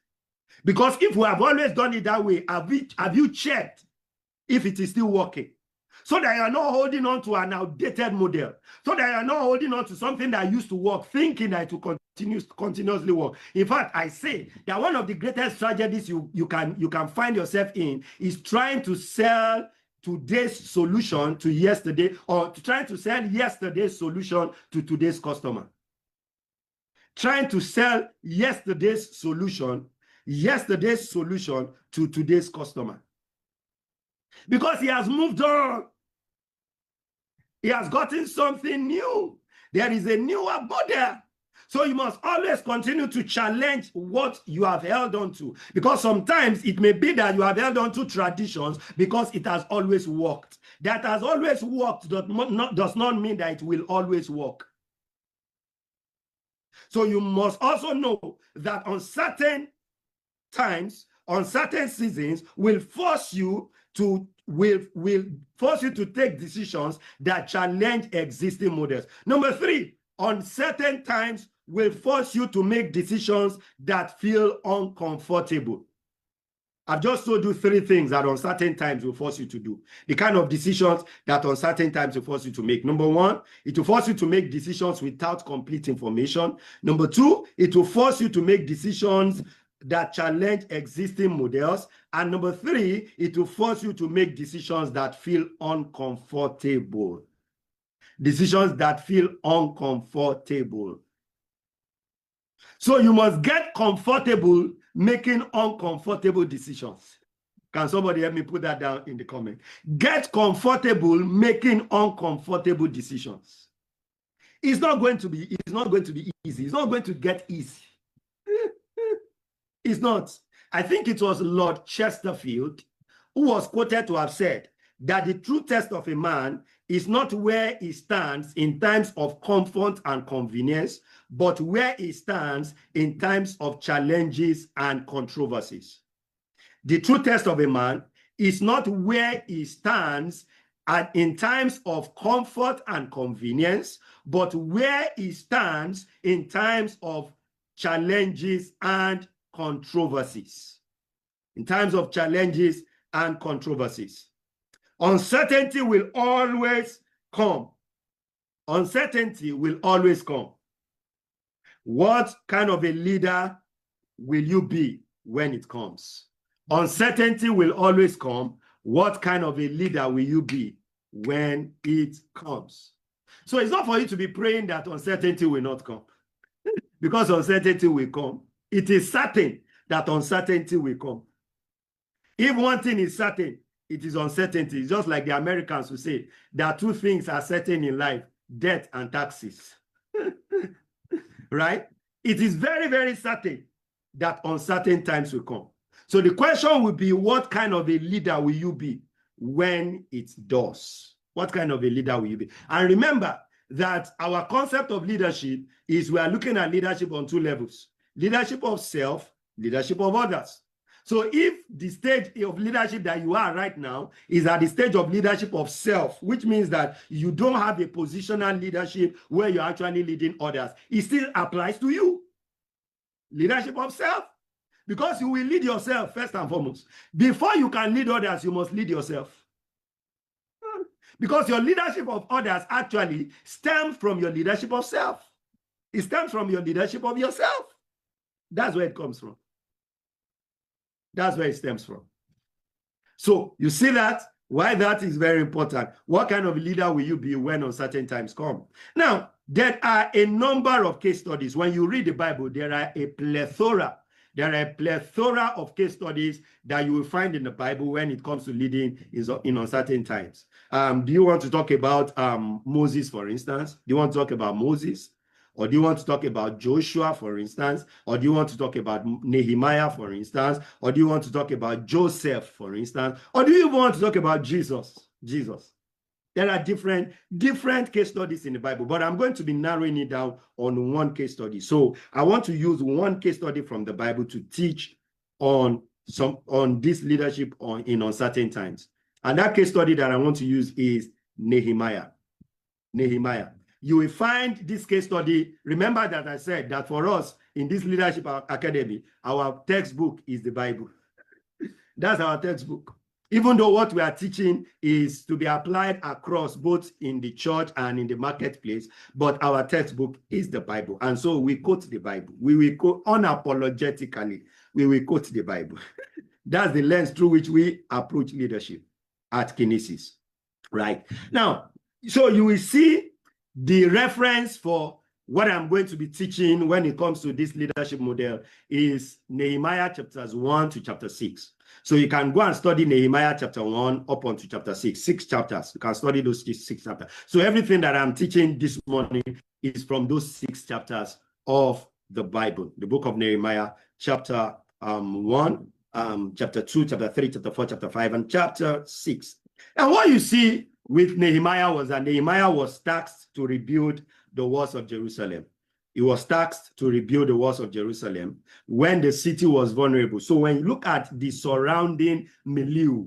C: Because if we have always done it that way, have you checked if it is still working? So that you are not holding on to an outdated model. So that you are not holding on to something that used to work, thinking that it will continuously work. In fact, I say that one of the greatest tragedies you can find yourself in is trying to sell today's solution to yesterday, or to try to sell yesterday's solution to today's customer. Trying to sell yesterday's solution to today's customer. Because he has moved on. He has gotten something new. There is a newer model. So you must always continue to challenge what you have held on to. Because sometimes it may be that you have held on to traditions because it has always worked. That has always worked does not mean that it will always work. So you must also know that on certain times, on certain seasons, will force you to take decisions that challenge existing models. Number 3, on certain times will force you to make decisions that feel uncomfortable. I've just told you 3 things that on certain times will force you to do. The kind of decisions that on certain times will force you to make. Number 1, it will force you to make decisions without complete information. Number 2, it will force you to make decisions that challenge existing models. And number 3, it will force you to make decisions that feel uncomfortable. Decisions that feel uncomfortable. So you must get comfortable making uncomfortable decisions. Can somebody help me put that down in the comment? Get comfortable making uncomfortable decisions. It's not going to be easy. It's not going to get easy. It's not. I think it was Lord Chesterfield who was quoted to have said that the true test of a man is not where he stands in times of comfort and convenience, but where he stands in times of challenges and controversies. The true test of a man is not where he stands and in times of comfort and convenience, but where he stands in times of challenges and controversies. In times of challenges and controversies. Uncertainty will always come. Uncertainty will always come. What kind of a leader will you be when it comes? Uncertainty will always come. What kind of a leader will you be when it comes? So it's not for you to be praying that uncertainty will not come, because uncertainty will come. It is certain that uncertainty will come. If one thing is certain, it is uncertainty. It's just like the Americans who say there are two things are certain in life: death and taxes. Right? It is very, very certain that uncertain times will come. So the question will be, what kind of a leader will you be when it does? What kind of a leader will you be? And remember that our concept of leadership is we are looking at leadership on two levels: leadership of self, leadership of others. So if the stage of leadership that you are right now is at the stage of leadership of self, which means that you don't have a positional leadership where you're actually leading others, it still applies to you. Leadership of self. Because you will lead yourself first and foremost. Before you can lead others, you must lead yourself. Because your leadership of others actually stems from your leadership of self. It stems from your leadership of yourself. That's where it comes from. That's where it stems from. So you see that, why that is very important. What kind of leader will you be when uncertain times come? Now, there are a number of case studies. When you read the Bible, there are a plethora of case studies that you will find in the Bible when it comes to leading in uncertain times. Do you want to talk about Moses, for instance? Do you want to talk about Moses? Or do you want to talk about Joshua, for instance? Or do you want to talk about Nehemiah, for instance? Or do you want to talk about Joseph, for instance? Or do you even want to talk about Jesus? There are different case studies in the Bible, but I'm going to be narrowing it down on one case study. So I want to use one case study from the Bible to teach on this leadership in uncertain times. And that case study that I want to use is Nehemiah. Nehemiah. You will find this case study. Remember that I said that for us in this leadership academy, our textbook is the Bible. That's our textbook. Even though what we are teaching is to be applied across both in the church and in the marketplace, but our textbook is the Bible. And so we quote the Bible. We will quote unapologetically. We will quote the Bible. That's the lens through which we approach leadership at Kinesis. Right? Now, so you will see the reference for what I'm going to be teaching when it comes to this leadership model is Nehemiah chapters 1 to chapter 6. So you can go and study Nehemiah chapter 1 up onto chapter 6, 6 chapters. You can study those 6 chapters. So everything that I'm teaching this morning is from those 6 chapters of the Bible, the book of Nehemiah, chapter 1, chapter 2, chapter 3, chapter 4, chapter 5, and chapter 6. And what you see with Nehemiah was that Nehemiah was tasked to rebuild the walls of Jerusalem. He was tasked to rebuild the walls of Jerusalem when the city was vulnerable. So when you look at the surrounding milieu,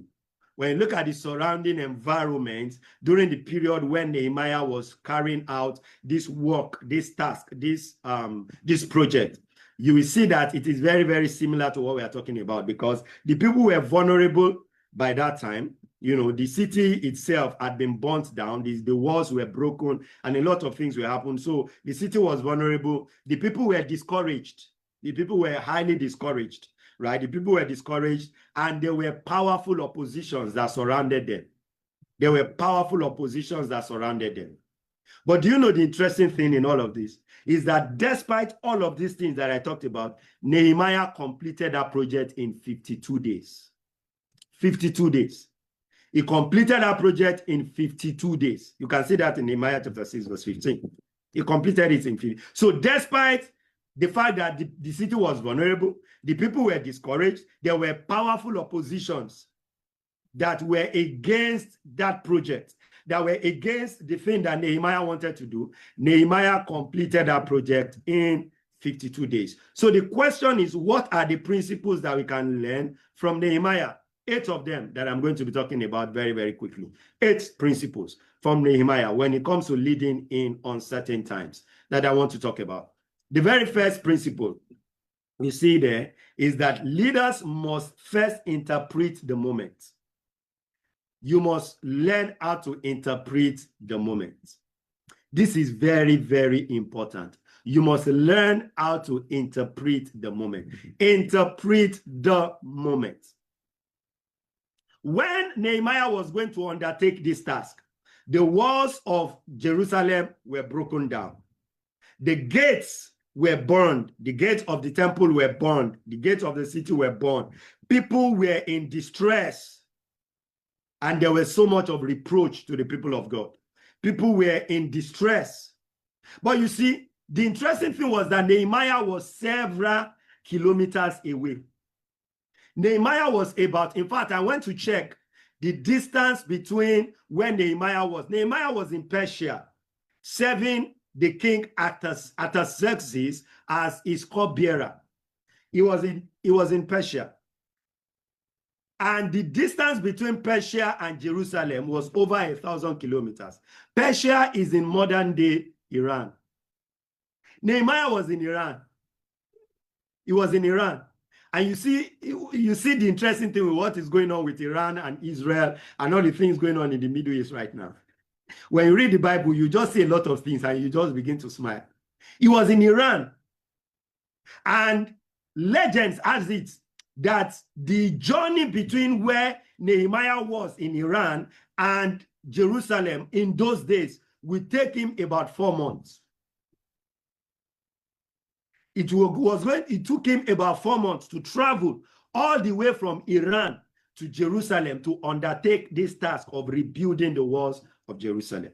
C: when you look at the surrounding environment during the period when Nehemiah was carrying out this work, this task, this project, you will see that it is very, very similar to what we are talking about, because the people were vulnerable by that time. You know, the city itself had been burnt down, the walls were broken, and a lot of things were happening. So the city was vulnerable. The people were discouraged. The people were highly discouraged, right? The people were discouraged, and there were powerful oppositions that surrounded them. There were powerful oppositions that surrounded them. But do you know the interesting thing in all of this is that despite all of these things that I talked about, Nehemiah completed that project in 52 days. 52 days. He completed that project in 52 days. You can see that in Nehemiah chapter 6, verse 15. He completed it in 50. So despite the fact that the city was vulnerable, the people were discouraged, there were powerful oppositions that were against that project, that were against the thing that Nehemiah wanted to do. Nehemiah completed that project in 52 days. So the question is, what are the principles that we can learn from Nehemiah? 8 of them that I'm going to be talking about very, very quickly. 8 principles from Nehemiah when it comes to leading in uncertain times that I want to talk about. The very first principle you see there is that leaders must first interpret the moment. You must learn how to interpret the moment. This is very, very important. You must learn how to interpret the moment. Interpret the moment. When Nehemiah was going to undertake this task, the walls of Jerusalem were broken down. The gates were burned. The gates of the temple were burned. The gates of the city were burned. People were in distress. And there was so much of reproach to the people of God. People were in distress. But you see, the interesting thing was that Nehemiah was several kilometers away. Nehemiah was about, in fact, I went to check the distance between where Nehemiah was. Nehemiah was in Persia, serving the king Artaxerxes as his cupbearer. He was in Persia. And the distance between Persia and Jerusalem was over 1,000 kilometers. Persia is in modern-day Iran. Nehemiah was in Iran. He was in Iran. And you see the interesting thing with what is going on with Iran and Israel and all the things going on in the Middle East right now. When you read the Bible, you just see a lot of things and you just begin to smile. He was in Iran. And legends has it that the journey between where Nehemiah was in Iran and Jerusalem in those days would take him about 4 months. It took him about 4 months to travel all the way from Iran to Jerusalem to undertake this task of rebuilding the walls of Jerusalem.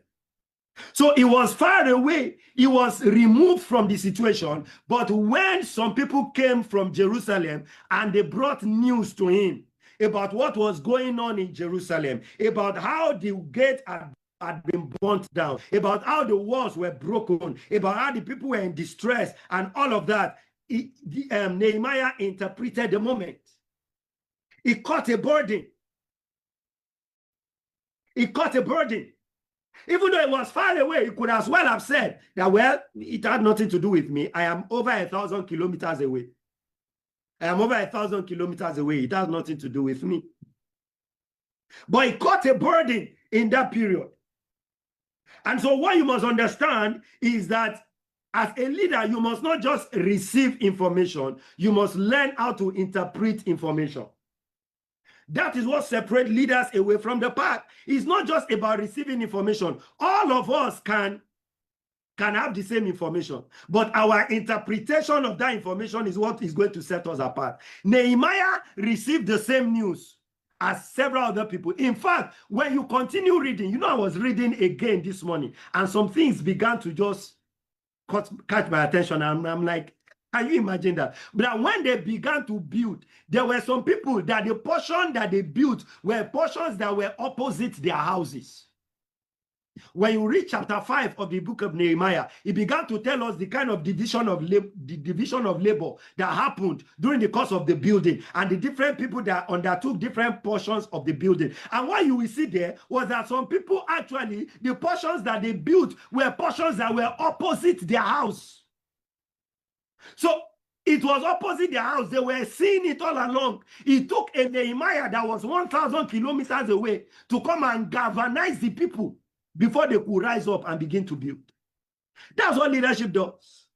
C: So he was far away. He was removed from the situation. But when some people came from Jerusalem and they brought news to him about what was going on in Jerusalem, about how the gate had been burnt down, about how the walls were broken, about how the people were in distress, and all of that, Nehemiah interpreted the moment. He caught a burden. He caught a burden. Even though it was far away, he could as well have said that, well, it had nothing to do with me. I am over 1,000 kilometers away. I am over 1,000 kilometers away. It has nothing to do with me. But he caught a burden in that period. And so what you must understand is that as a leader, you must not just receive information. You must learn how to interpret information. That is what separates leaders away from the pack. It's not just about receiving information. All of us can have the same information, but our interpretation of that information is what is going to set us apart. Nehemiah received the same news as several other people. In fact, when you continue reading, I was reading again this morning, and some things began to just catch my attention. I'm like, can you imagine that? But when they began to build, there were some people that the portion that they built were portions that were opposite their houses. When you read chapter 5 of the book of Nehemiah, it began to tell us the kind of division of labor that happened during the course of the building, and the different people that undertook different portions of the building. And what you will see there was that some people actually, the portions that they built were portions that were opposite their house. So it was opposite their house. They were seeing it all along. It took a Nehemiah that was 1,000 kilometers away to come and galvanize the people before they could rise up and begin to build. That's what leadership does.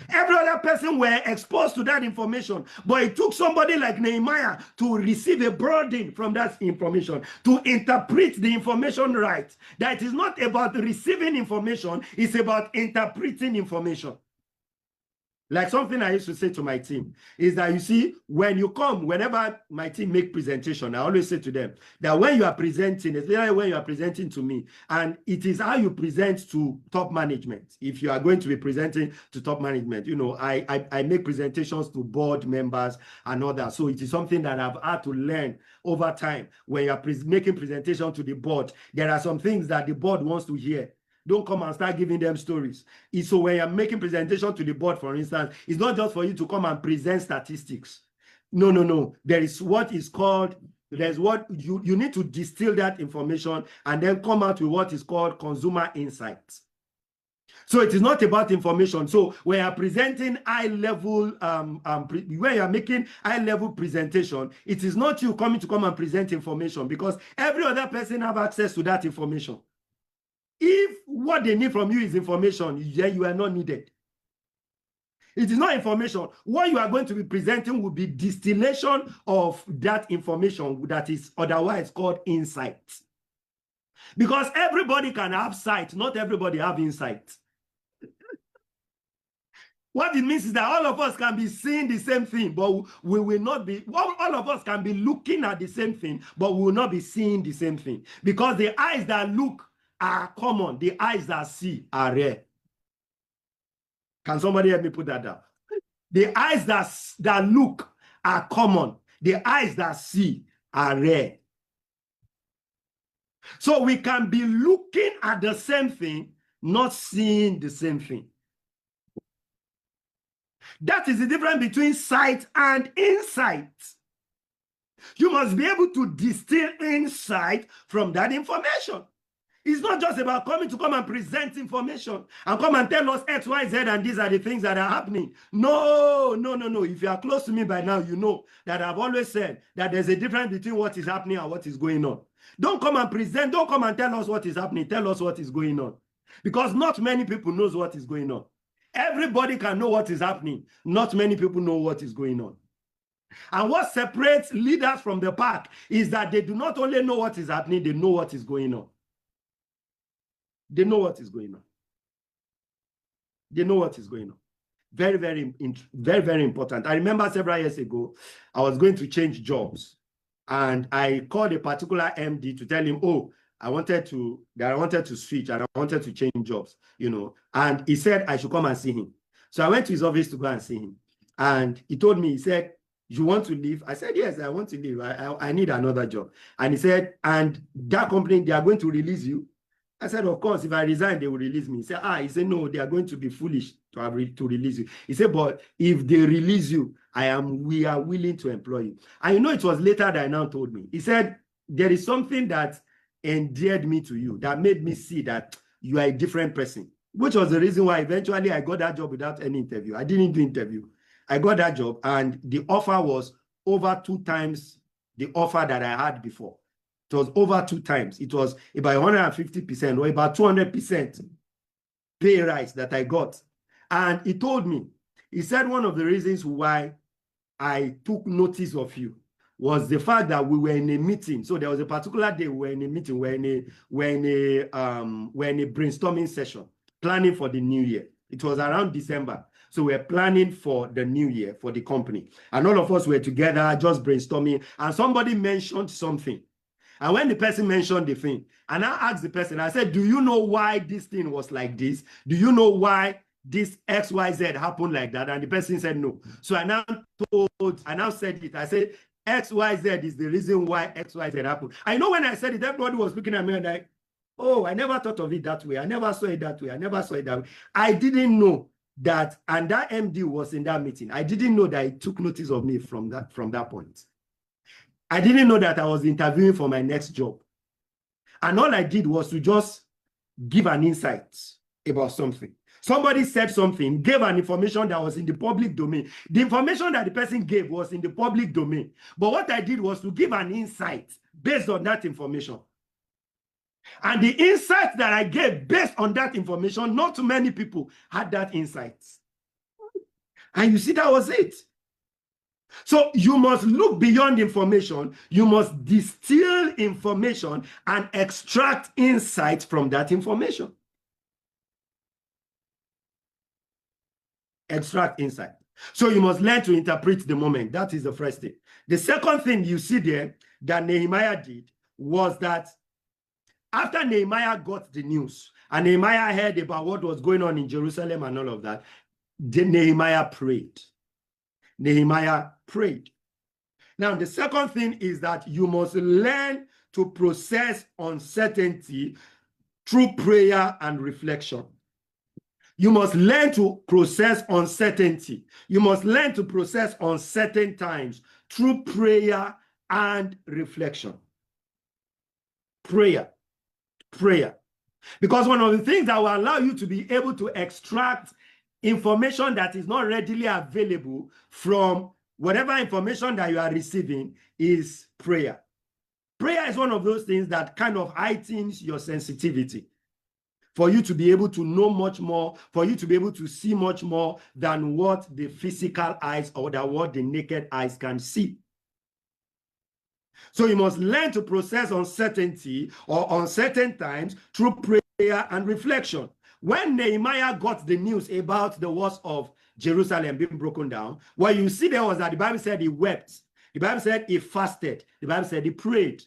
C: Every other person were exposed to that information, but it took somebody like Nehemiah to receive a burden from that information, to interpret the information right. That it is not about receiving information, it's about interpreting information. Like something I used to say to my team is that, you see, when you come, whenever my team make presentation, I always say to them that when you are presenting, especially when you are presenting to me, and it is how you present to top management. If you are going to be presenting to top management, I make presentations to board members and others. So it is something that I've had to learn over time. When you are making presentation to the board, there are some things that the board wants to hear. Don't come and start giving them stories. So when you're making presentation to the board, for instance, it's not just for you to come and present statistics. No. There is what is called, there's what you need to distill that information and then come out with what is called consumer insights. So it is not about information. So when you're presenting high level, when you're making high level presentation, it is not you coming to come and present information, because every other person have access to that information. If what they need from you is information, then you are not needed. It is not information. What you are going to be presenting will be distillation of that information that is otherwise called insight. Because everybody can have sight, not everybody have insight. What it means is that all of us can be seeing the same thing, but we will not be, all of us can be looking at the same thing, but we will not be seeing the same thing. Because the eyes that look are common, the eyes that see are rare. Can somebody help me put that down? The eyes that look are common, the eyes that see are rare. So we can be looking at the same thing, not seeing the same thing. That is the difference between sight and insight. You must be able to distill insight from that information. It's not just about coming and present information and come and tell us X, Y, Z, and these are the things that are happening. No. If you are close to me by now, you know that I've always said that there's a difference between what is happening and what is going on. Don't come and present, don't come and tell us what is happening. Tell us what is going on. Because not many people knows what is going on. Everybody can know what is happening. Not many people know what is going on. And what separates leaders from the pack is that they do not only know what is happening, they know what is going on. They know what is going on. They know what is going on. Very, very important. I remember several years ago, I was going to change jobs. And I called a particular MD to tell him, oh, I wanted to switch and I wanted to change jobs, you know. And he said I should come and see him. So I went to his office to go and see him. And he told me, he said, you want to leave? I said, yes, I want to leave. I need another job. And he said, and that company, they are going to release you? I said, of course, if I resign, they will release me. He said, no, they are going to be foolish to release you. He said, but if they release you, we are willing to employ you. And you know, it was later that he now told me. He said, there is something that endeared me to you, that made me see that you are a different person, which was the reason why eventually I got that job without any interview. I didn't do interview. I got that job and the offer was over 2 times the offer that I had before. It was over 2 times. It was about 150% or about 200% pay rise that I got. And he told me, he said one of the reasons why I took notice of you was the fact that we were in a meeting. So there was a particular day we were in a meeting, we're in a brainstorming session, planning for the new year. It was around December. So we're planning for the new year for the company. And all of us were together just brainstorming. And somebody mentioned something. And when the person mentioned the thing, and I asked the person, I said, do you know why this thing was like this? Do you know why this XYZ happened like that? And the person said no. So I now said it. I said, XYZ is the reason why XYZ happened. I know when I said it, everybody was looking at me and like, oh, I never thought of it that way. I never saw it that way. I never saw it that way. I didn't know that, and that MD was in that meeting. I didn't know that he took notice of me from that point. I didn't know that I was interviewing for my next job. And all I did was to just give an insight about something. Somebody said something, gave an information that was in the public domain. The information that the person gave was in the public domain. But what I did was to give an insight based on that information. And the insight that I gave based on that information, not too many people had that insight. And you see, that was it. So you must look beyond information. You must distill information and extract insight from that information. Extract insight. So you must learn to interpret the moment. That is the first thing. The second thing you see there that Nehemiah did was that after Nehemiah got the news and Nehemiah heard about what was going on in Jerusalem and all of that, Nehemiah prayed. Nehemiah prayed. Now, the second thing is that you must learn to process uncertainty through prayer and reflection. You must learn to process uncertainty. You must learn to process uncertain times through prayer and reflection. Prayer. Because one of the things that will allow you to be able to extract information that is not readily available from whatever information that you are receiving is prayer. Prayer is one of those things that kind of heightens your sensitivity for you to be able to know much more, for you to be able to see much more than what the physical eyes or what the naked eyes can see. So you must learn to process uncertainty or uncertain times through prayer and reflection. When Nehemiah got the news about the walls of Jerusalem being broken down, what you see there was that the Bible said he wept. The Bible said he fasted. The Bible said he prayed.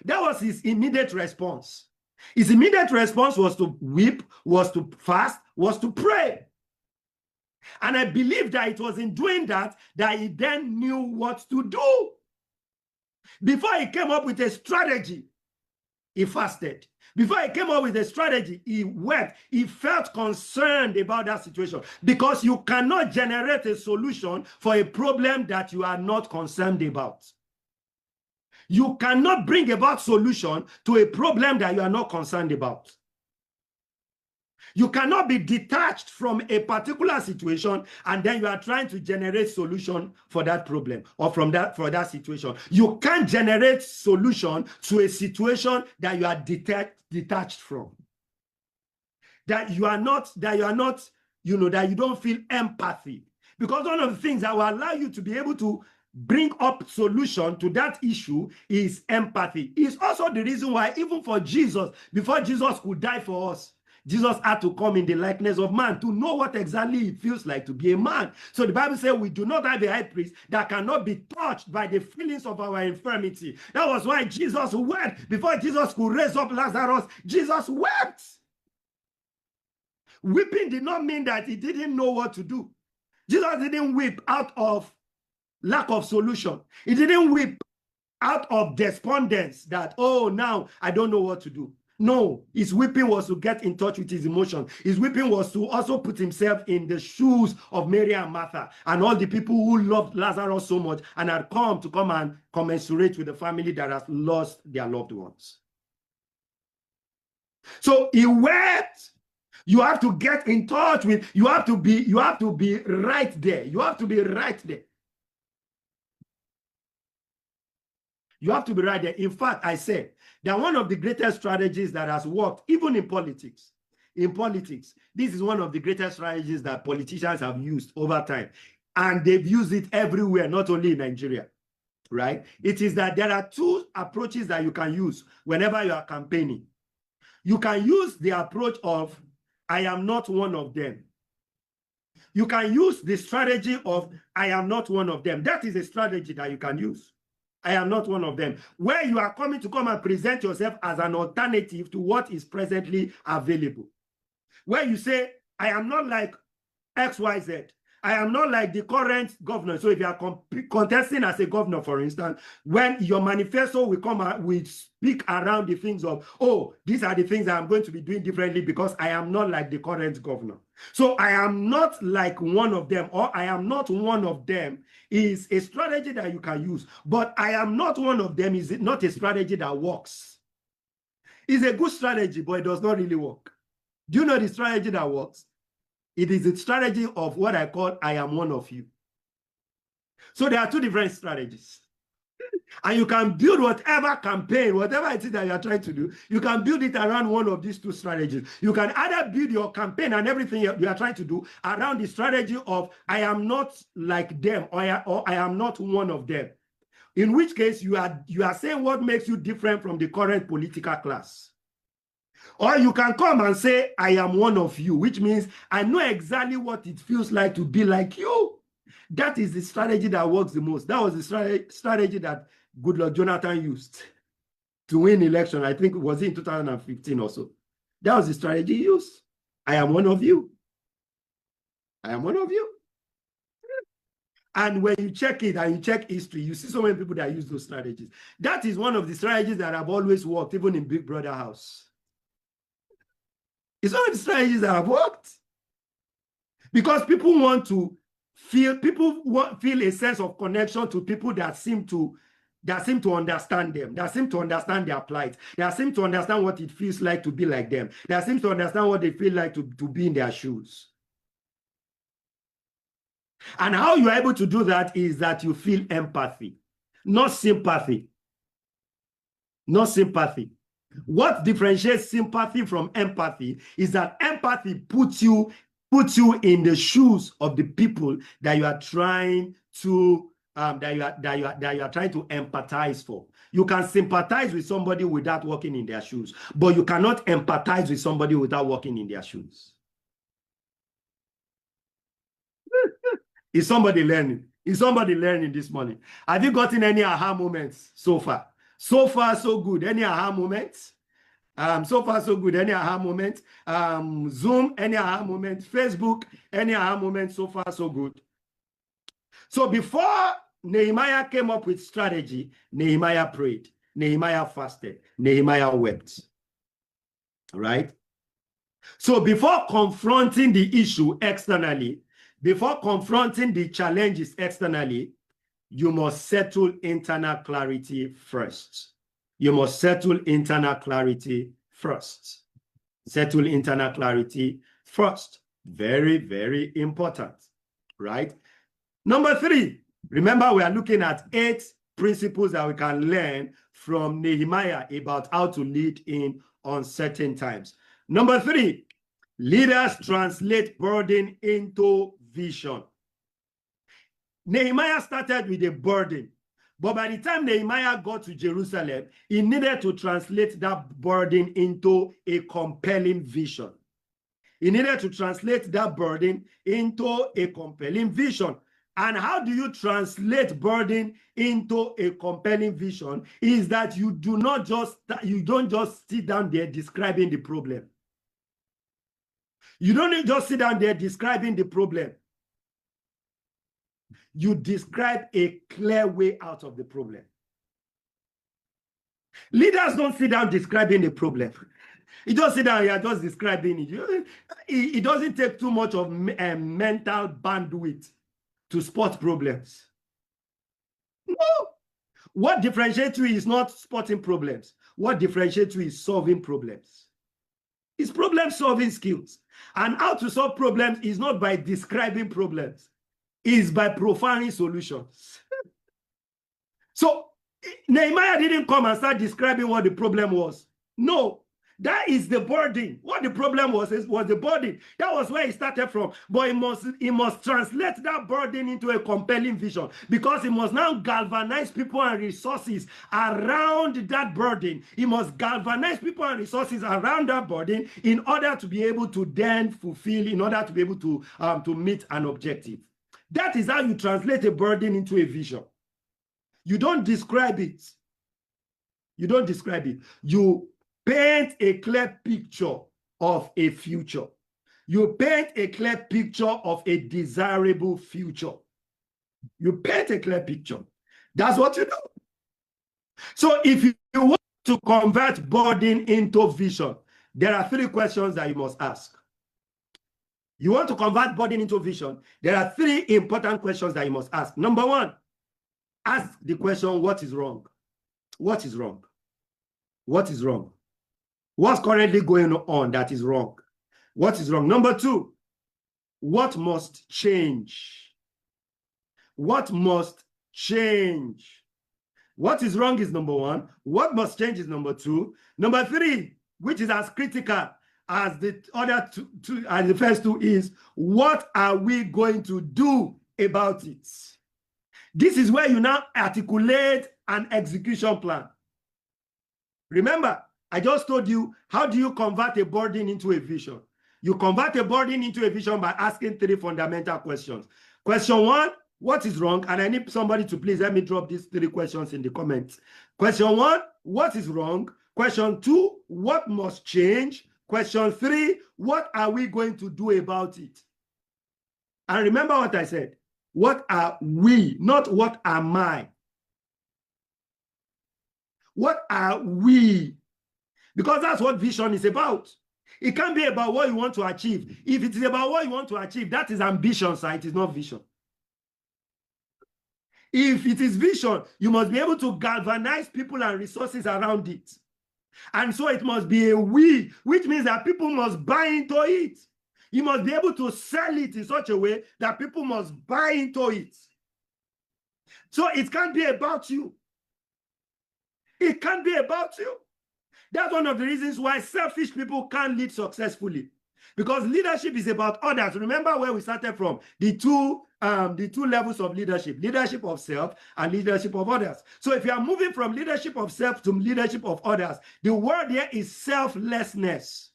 C: That was his immediate response. His immediate response was to weep, was to fast, was to pray. And I believe that it was in doing that he then knew what to do. Before he came up with a strategy, he fasted. Before he came up with a strategy, he wept. He felt concerned about that situation, because you cannot generate a solution for a problem that you are not concerned about. You cannot bring about solution to a problem that you are not concerned about. You cannot be detached from a particular situation and then you are trying to generate solution for that problem or for that situation. You can't generate solution to a situation that you are detached from. That you don't feel empathy. Because one of the things that will allow you to be able to bring up solution to that issue is empathy. It's also the reason why even for Jesus, before Jesus could die for us, Jesus had to come in the likeness of man to know what exactly it feels like to be a man. So the Bible says we do not have a high priest that cannot be touched by the feelings of our infirmity. That was why Jesus wept. Before Jesus could raise up Lazarus, Jesus wept. Weeping did not mean that he didn't know what to do. Jesus didn't weep out of lack of solution. He didn't weep out of despondence that, oh, now I don't know what to do. No, his weeping was to get in touch with his emotion. His weeping was to also put himself in the shoes of Mary and Martha and all the people who loved Lazarus so much and had come and commensurate with the family that has lost their loved ones. So he wept. You have to get in touch with, you have to be right there. You have to be right there. You have to be right there. In fact, I said that one of the greatest strategies that has worked, even in politics, this is one of the greatest strategies that politicians have used over time. And they've used it everywhere, not only in Nigeria, right? It is that there are two approaches that you can use whenever you are campaigning. You can use the approach of, I am not one of them. You can use the strategy of, I am not one of them. That is a strategy that you can use. I am not one of them. Where you are coming to come and present yourself as an alternative to what is presently available. Where you say, I am not like XYZ. I am not like the current governor. So if you are contesting as a governor, for instance, when your manifesto will come out, will speak around the things of, oh, these are the things that I'm going to be doing differently because I am not like the current governor. So I am not like one of them, or I am not one of them is a strategy that you can use. But I am not one of them is not a strategy that works. It's a good strategy, but it does not really work. Do you know the strategy that works? It is a strategy of what I call, I am one of you. So there are two different strategies. And you can build whatever campaign, whatever it is that you are trying to do, you can build it around one of these two strategies. You can either build your campaign and everything you are trying to do around the strategy of, I am not like them, or I am not one of them. In which case, you are saying what makes you different from the current political class. Or you can come and say, I am one of you, which means I know exactly what it feels like to be like you. That is the strategy that works the most. That was the strategy that Goodluck Jonathan used to win election. I think it was in 2015 or so. That was the strategy he used. I am one of you. I am one of you. And when you check it and you check history, you see so many people that use those strategies. That is one of the strategies that have always worked, even in Big Brother house. It's one of the strategies that have worked. Because people want to feel a sense of connection to people that seem to understand them, that seem to understand their plight, that seem to understand what it feels like to be like them, that seem to understand what they feel like to be in their shoes. And how you are able to do that is that you feel empathy, not sympathy. Not sympathy. What differentiates sympathy from empathy is that empathy puts you in the shoes of the people that you are trying to that you are trying to empathize for. You can sympathize with somebody without walking in their shoes, but you cannot empathize with somebody without walking in their shoes. Is somebody learning? Is somebody learning this morning? Have you gotten any aha moments so far? So far, so good. Any aha moments? So far, so good. Any aha moments? Zoom, any aha moments? Facebook, any aha moments? So far, so good. So before Nehemiah came up with strategy, Nehemiah prayed, Nehemiah fasted, Nehemiah wept. Right? So before confronting the issue externally, before confronting the challenges externally, you must settle internal clarity first. You must settle internal clarity first. Settle internal clarity first. Very, very important, right? Number 3, remember we are looking at 8 principles that we can learn from Nehemiah about how to lead in uncertain times. Number 3, leaders translate burden into vision. Nehemiah started with a burden, but by the time Nehemiah got to Jerusalem, he needed to translate that burden into a compelling vision. He needed to translate that burden into a compelling vision. And how do you translate burden into a compelling vision? Is that you don't just sit down there describing the problem. You don't just sit down there describing the problem. You describe a clear way out of the problem. Leaders don't sit down describing the problem. You just sit down here just describing it. It doesn't take too much of mental bandwidth to spot problems. No. What differentiates you is not spotting problems. What differentiates you is solving problems. It's problem-solving skills. And how to solve problems is not by describing problems. Is by profiling solutions. So Nehemiah didn't come and start describing what the problem was. No, that is the burden. What the problem was the burden. That was where he started from. But he must translate that burden into a compelling vision, because he must now galvanize people and resources around that burden. He must galvanize people and resources around that burden in order to be able to then fulfill, in order to be able to meet an objective. That is how you translate a burden into a vision. You don't describe it. You don't describe it. You paint a clear picture of a future. You paint a clear picture of a desirable future. You paint a clear picture. That's what you do. So if you want to convert burden into vision, there are 3 questions that you must ask. You want to convert burden into vision, there are 3 important questions that you must ask. Number 1, ask the question, what is wrong? What is wrong? What is wrong? What's currently going on that is wrong? What is wrong? Number 2, what must change? What must change? What is wrong is number 1. What must change is number 2. Number 3, which is as critical as the other two, and the first 2, is what are we going to do about it? This is where you now articulate an execution plan. Remember, I just told you, how do you convert a burden into a vision? You convert a burden into a vision by asking 3 fundamental questions. Question 1, what is wrong? And I need somebody to please let me drop these 3 questions in the comments. Question 1, what is wrong? Question 2, what must change? Question 3, what are we going to do about it? And remember what I said. What are we, not what am I? What are we? Because that's what vision is about. It can't be about what you want to achieve. If it is about what you want to achieve, that is ambition, sir. It is not vision. If it is vision, you must be able to galvanize people and resources around it. And so it must be a we, which means that people must buy into it. You must be able to sell it in such a way that people must buy into it. So it can't be about you. It can't be about you. That's one of the reasons why selfish people can't lead successfully. Because leadership is about others. Remember where we started from, the two levels of leadership of self and leadership of others. So if you are moving from leadership of self to leadership of others, the word here is selflessness.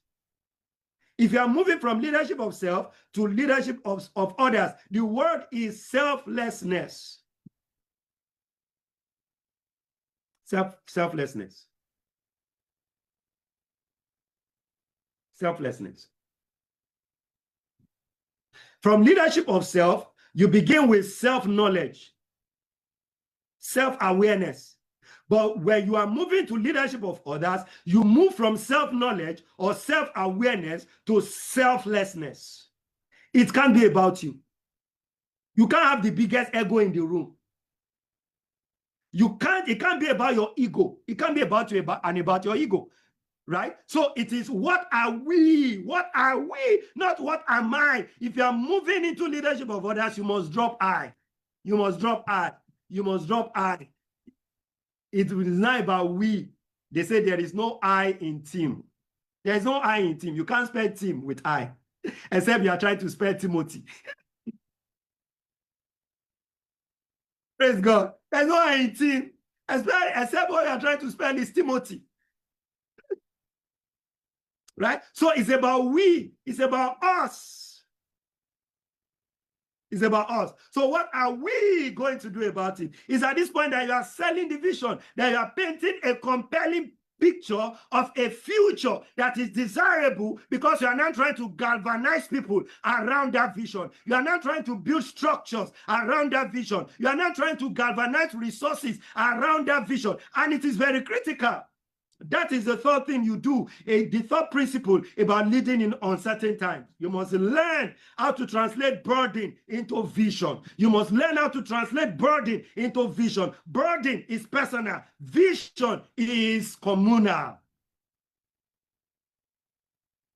C: If you are moving from leadership of self to leadership of others, the word is selflessness. Selflessness. Selflessness. From leadership of self, you begin with self-knowledge, self-awareness. But when you are moving to leadership of others, you move from self-knowledge or self-awareness to selflessness. It can't be about you. You can't have the biggest ego in the room. It can't be about your ego. It can't be about you and about your ego. Right? So it is what are we? What are we? Not what am I? If you are moving into leadership of others, you must drop I. You must drop I. You must drop I. It is not about we. They say there is no I in team. There is no I in team. You can't spell team with I, except you are trying to spell Timothy. Praise God. There's no I in team, except what you are trying to spell is Timothy. Right? So it's about we. It's about us. It's about us. So what are we going to do about it? It's at this point that you are selling the vision, that you are painting a compelling picture of a future that is desirable because you are now trying to galvanize people around that vision. You are now trying to build structures around that vision. You are now trying to galvanize resources around that vision. And it is very critical. That is the third thing you do, the third principle about leading in uncertain times. You must learn how to translate burden into vision. You must learn how to translate burden into vision. Burden is personal. Vision is communal.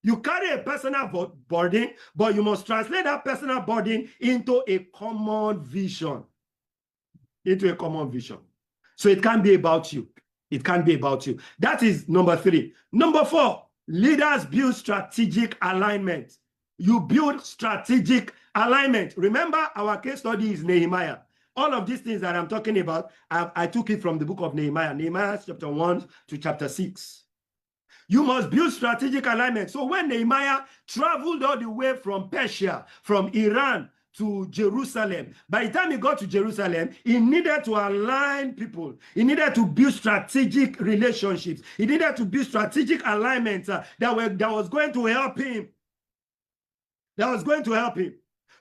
C: You carry a personal burden, but you must translate that personal burden into a common vision. Into a common vision. So it can't be about you. It can't be about you. That is number 3. Number 4, leaders build strategic alignment. You build strategic alignment. Remember, our case study is Nehemiah. All of these things that I'm talking about, I took it from the book of Nehemiah. Nehemiah chapter 1 to chapter 6. You must build strategic alignment. So when Nehemiah traveled all the way from Persia, from Iran, to Jerusalem. By the time he got to Jerusalem, he needed to align people. He needed to build strategic relationships. He needed to build strategic alignments that was going to help him. That was going to help him.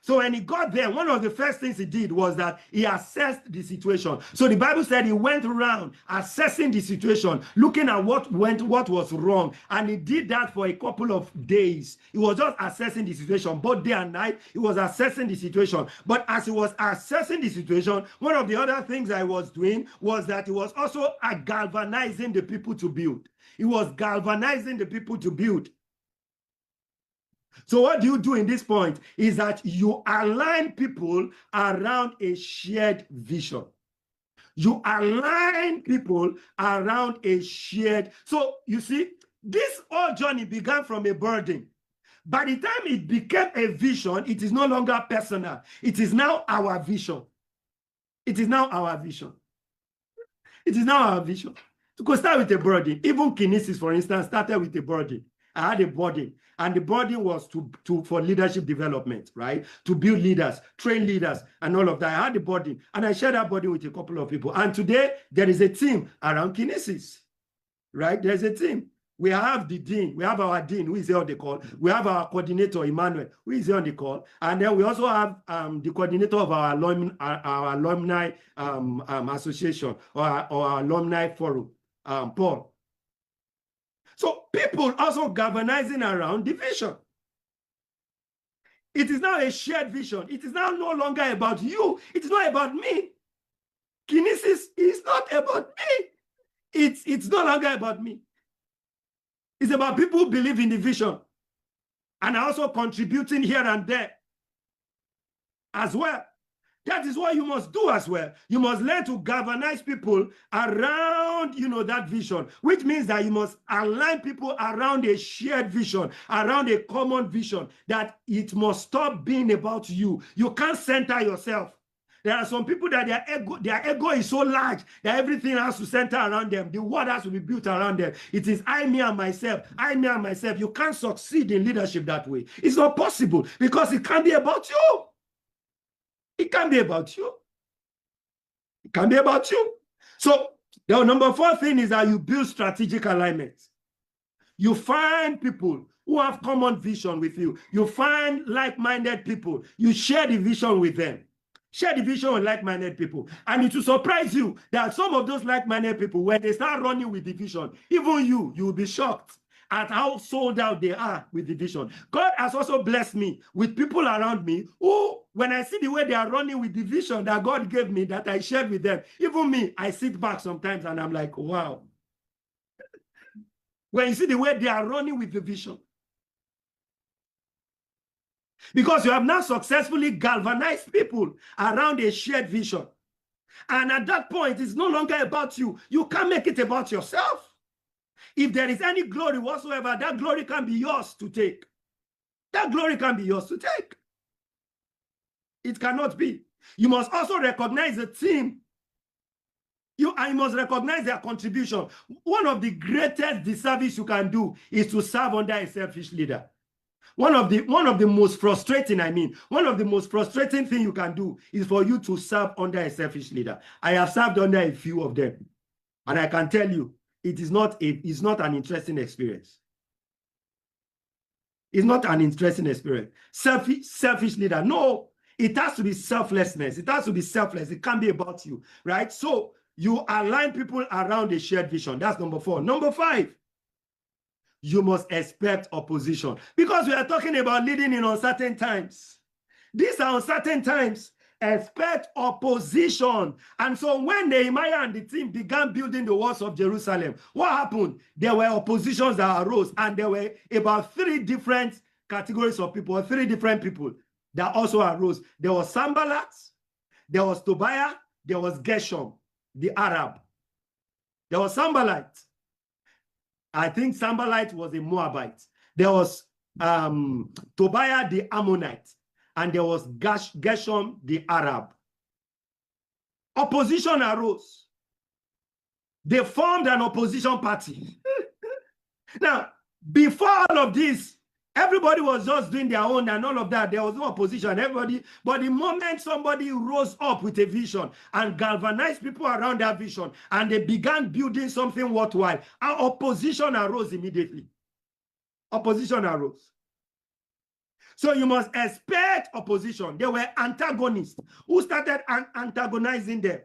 C: So when he got there, one of the first things he did was that he assessed the situation. So the Bible said he went around assessing the situation, looking at what was wrong. And he did that for a couple of days. He was just assessing the situation, both day and night. He was assessing the situation. But as he was assessing the situation, one of the other things I was doing was that he was also galvanizing the people to build. He was galvanizing the people to build. So what do you do in this point is that you align people around a shared vision. You align people around a shared. So you see, this whole journey began from a burden. By the time it became a vision, it is no longer personal. It is now our vision. It is now our vision. It is now our vision. To go start with a burden. Even Kinesis, for instance, started with a burden. I had a burden, and the burden was for leadership development, right? To build leaders, train leaders, and all of that. I had a burden, and I shared that burden with a couple of people. And today, there is a team around Kinesis, right? There's a team. We have the dean. We have our dean, who is here on the call. We have our coordinator, Emmanuel, who is here on the call. And then we also have the coordinator of our alumni association or our alumni forum, Paul. So people also galvanizing around the vision. It is now a shared vision. It is now no longer about you. It is not about me. Kinesis is not about me. It's no longer about me. It's about people who believe in the vision and are also contributing here and there as well. That is what you must do as well. You must learn to galvanize people around, that vision, which means that you must align people around a shared vision, around a common vision, that it must stop being about you. You can't center yourself. There are some people that their ego is so large that everything has to center around them. The world has to be built around them. It is I, me, and myself. I, me, and myself. You can't succeed in leadership that way. It's not possible because it can't be about you. It can't be about you. It can't be about you. So the number 4 thing is that you build strategic alignment. You find people who have common vision with you. You find like-minded people. You share the vision with them. Share the vision with like-minded people. And it will surprise you that some of those like-minded people, when they start running with the vision, even you will be shocked at how sold out they are with the vision. God has also blessed me with people around me who, when I see the way they are running with the vision that God gave me, that I shared with them, even me, I sit back sometimes and I'm like, wow. When you see the way they are running with the vision. Because you have now successfully galvanized people around a shared vision. And at that point, it's no longer about you. You can't make it about yourself. If there is any glory whatsoever, that glory can be yours to take. That glory can be yours to take. It cannot be. You must also recognize the team. You must recognize their contribution. One of the greatest disservice you can do is to serve under a selfish leader. One of the most frustrating thing you can do is for you to serve under a selfish leader. I have served under a few of them, and I can tell you, it's not an interesting experience. It's not an interesting experience. Selfish leader. No, it has to be selflessness. It has to be selfless. It can't be about you, right? So you align people around a shared vision. That's number 4. Number 5, you must expect opposition. Because we are talking about leading in uncertain times. These are uncertain times. Expect opposition. And so when Nehemiah and the team began building the walls of Jerusalem, what happened? There were oppositions that arose, and there were about 3 different categories of people, 3 different people that also arose. There was Sanballat, there was Tobiah, there was Geshem, the Arab. There was Sanballat. I think Sanballat was a Moabite. There was Tobiah the Ammonite. And there was Geshem the Arab. Opposition arose. They formed an opposition party. Now, before all of this, everybody was just doing their own and all of that. There was no opposition. But the moment somebody rose up with a vision and galvanized people around that vision, and they began building something worthwhile, our opposition arose immediately. Opposition arose. So you must expect opposition. There were antagonists who started antagonizing them.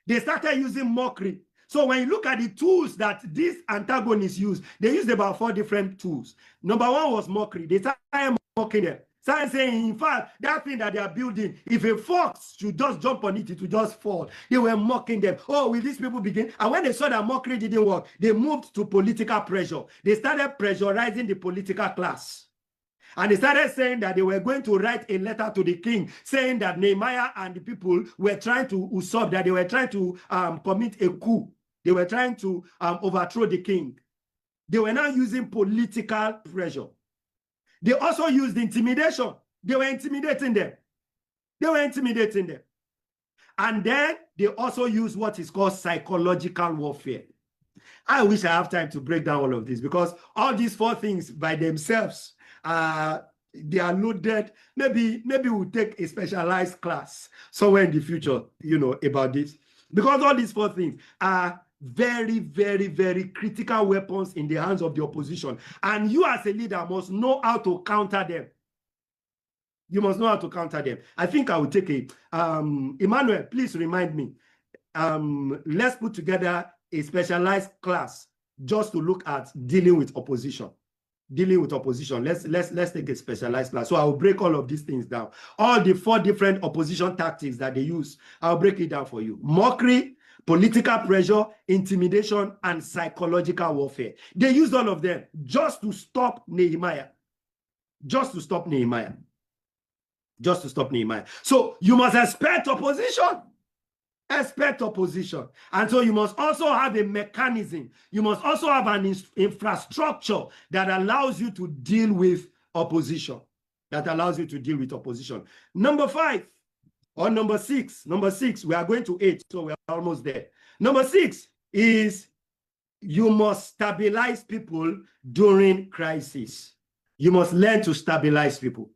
C: They started using mockery. So when you look at the tools that these antagonists used, they used about 4 different tools. Number 1 was mockery. They started mocking them. Started saying, in fact, that thing that they are building, if a fox should just jump on it, it will just fall. They were mocking them. Oh, will these people begin? And when they saw that mockery didn't work, they moved to political pressure. They started pressurizing the political class. And they started saying that they were going to write a letter to the king saying that Nehemiah and the people were trying to usurp, that they were trying to commit a coup. They were trying to overthrow the king. They were now using political pressure. They also used intimidation. They were intimidating them. And then they also used what is called psychological warfare. I wish I have time to break down all of this, because all these 4 things by themselves, they are loaded. Maybe we'll take a specialized class somewhere in the future, about this. Because all these 4 things are very, very, very critical weapons in the hands of the opposition. And you as a leader must know how to counter them. You must know how to counter them. I think I will take it. Emmanuel, please remind me. Let's put together a specialized class just to look at dealing with opposition. dealing with opposition. Let's take a specialized class. So I'll break all of these things down. All the 4 different opposition tactics that they use, I'll break it down for you. Mockery, political pressure, intimidation, and psychological warfare. They used all of them just to stop Nehemiah. Just to stop Nehemiah. Just to stop Nehemiah. So you must expect opposition. Expect opposition. And so you must also have a mechanism. You must also have an infrastructure that allows you to deal with opposition. That allows you to deal with opposition. Number 5 or number 6. Number 6, we are going to 8, so we are almost there. Number 6 is you must stabilize people during crisis. You must learn to stabilize people.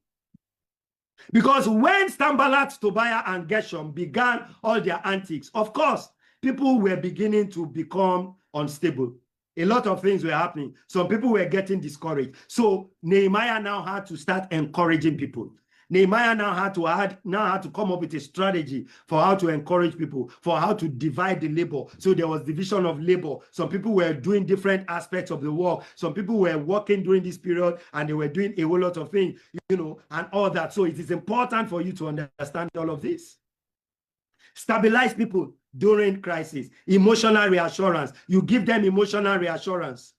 C: Because when Sanballat, Tobiah, and Geshem began all their antics, of course, people were beginning to become unstable. A lot of things were happening. Some people were getting discouraged. So Nehemiah now had to start encouraging people. Nehemiah now had to come up with a strategy for how to encourage people, for how to divide the labor. So there was division of labor. Some people were doing different aspects of the work. Some people were working during this period and they were doing a whole lot of things, you know, and all that. So it is important for you to understand all of this. Stabilize people during crisis. Emotional reassurance. You give them emotional reassurance.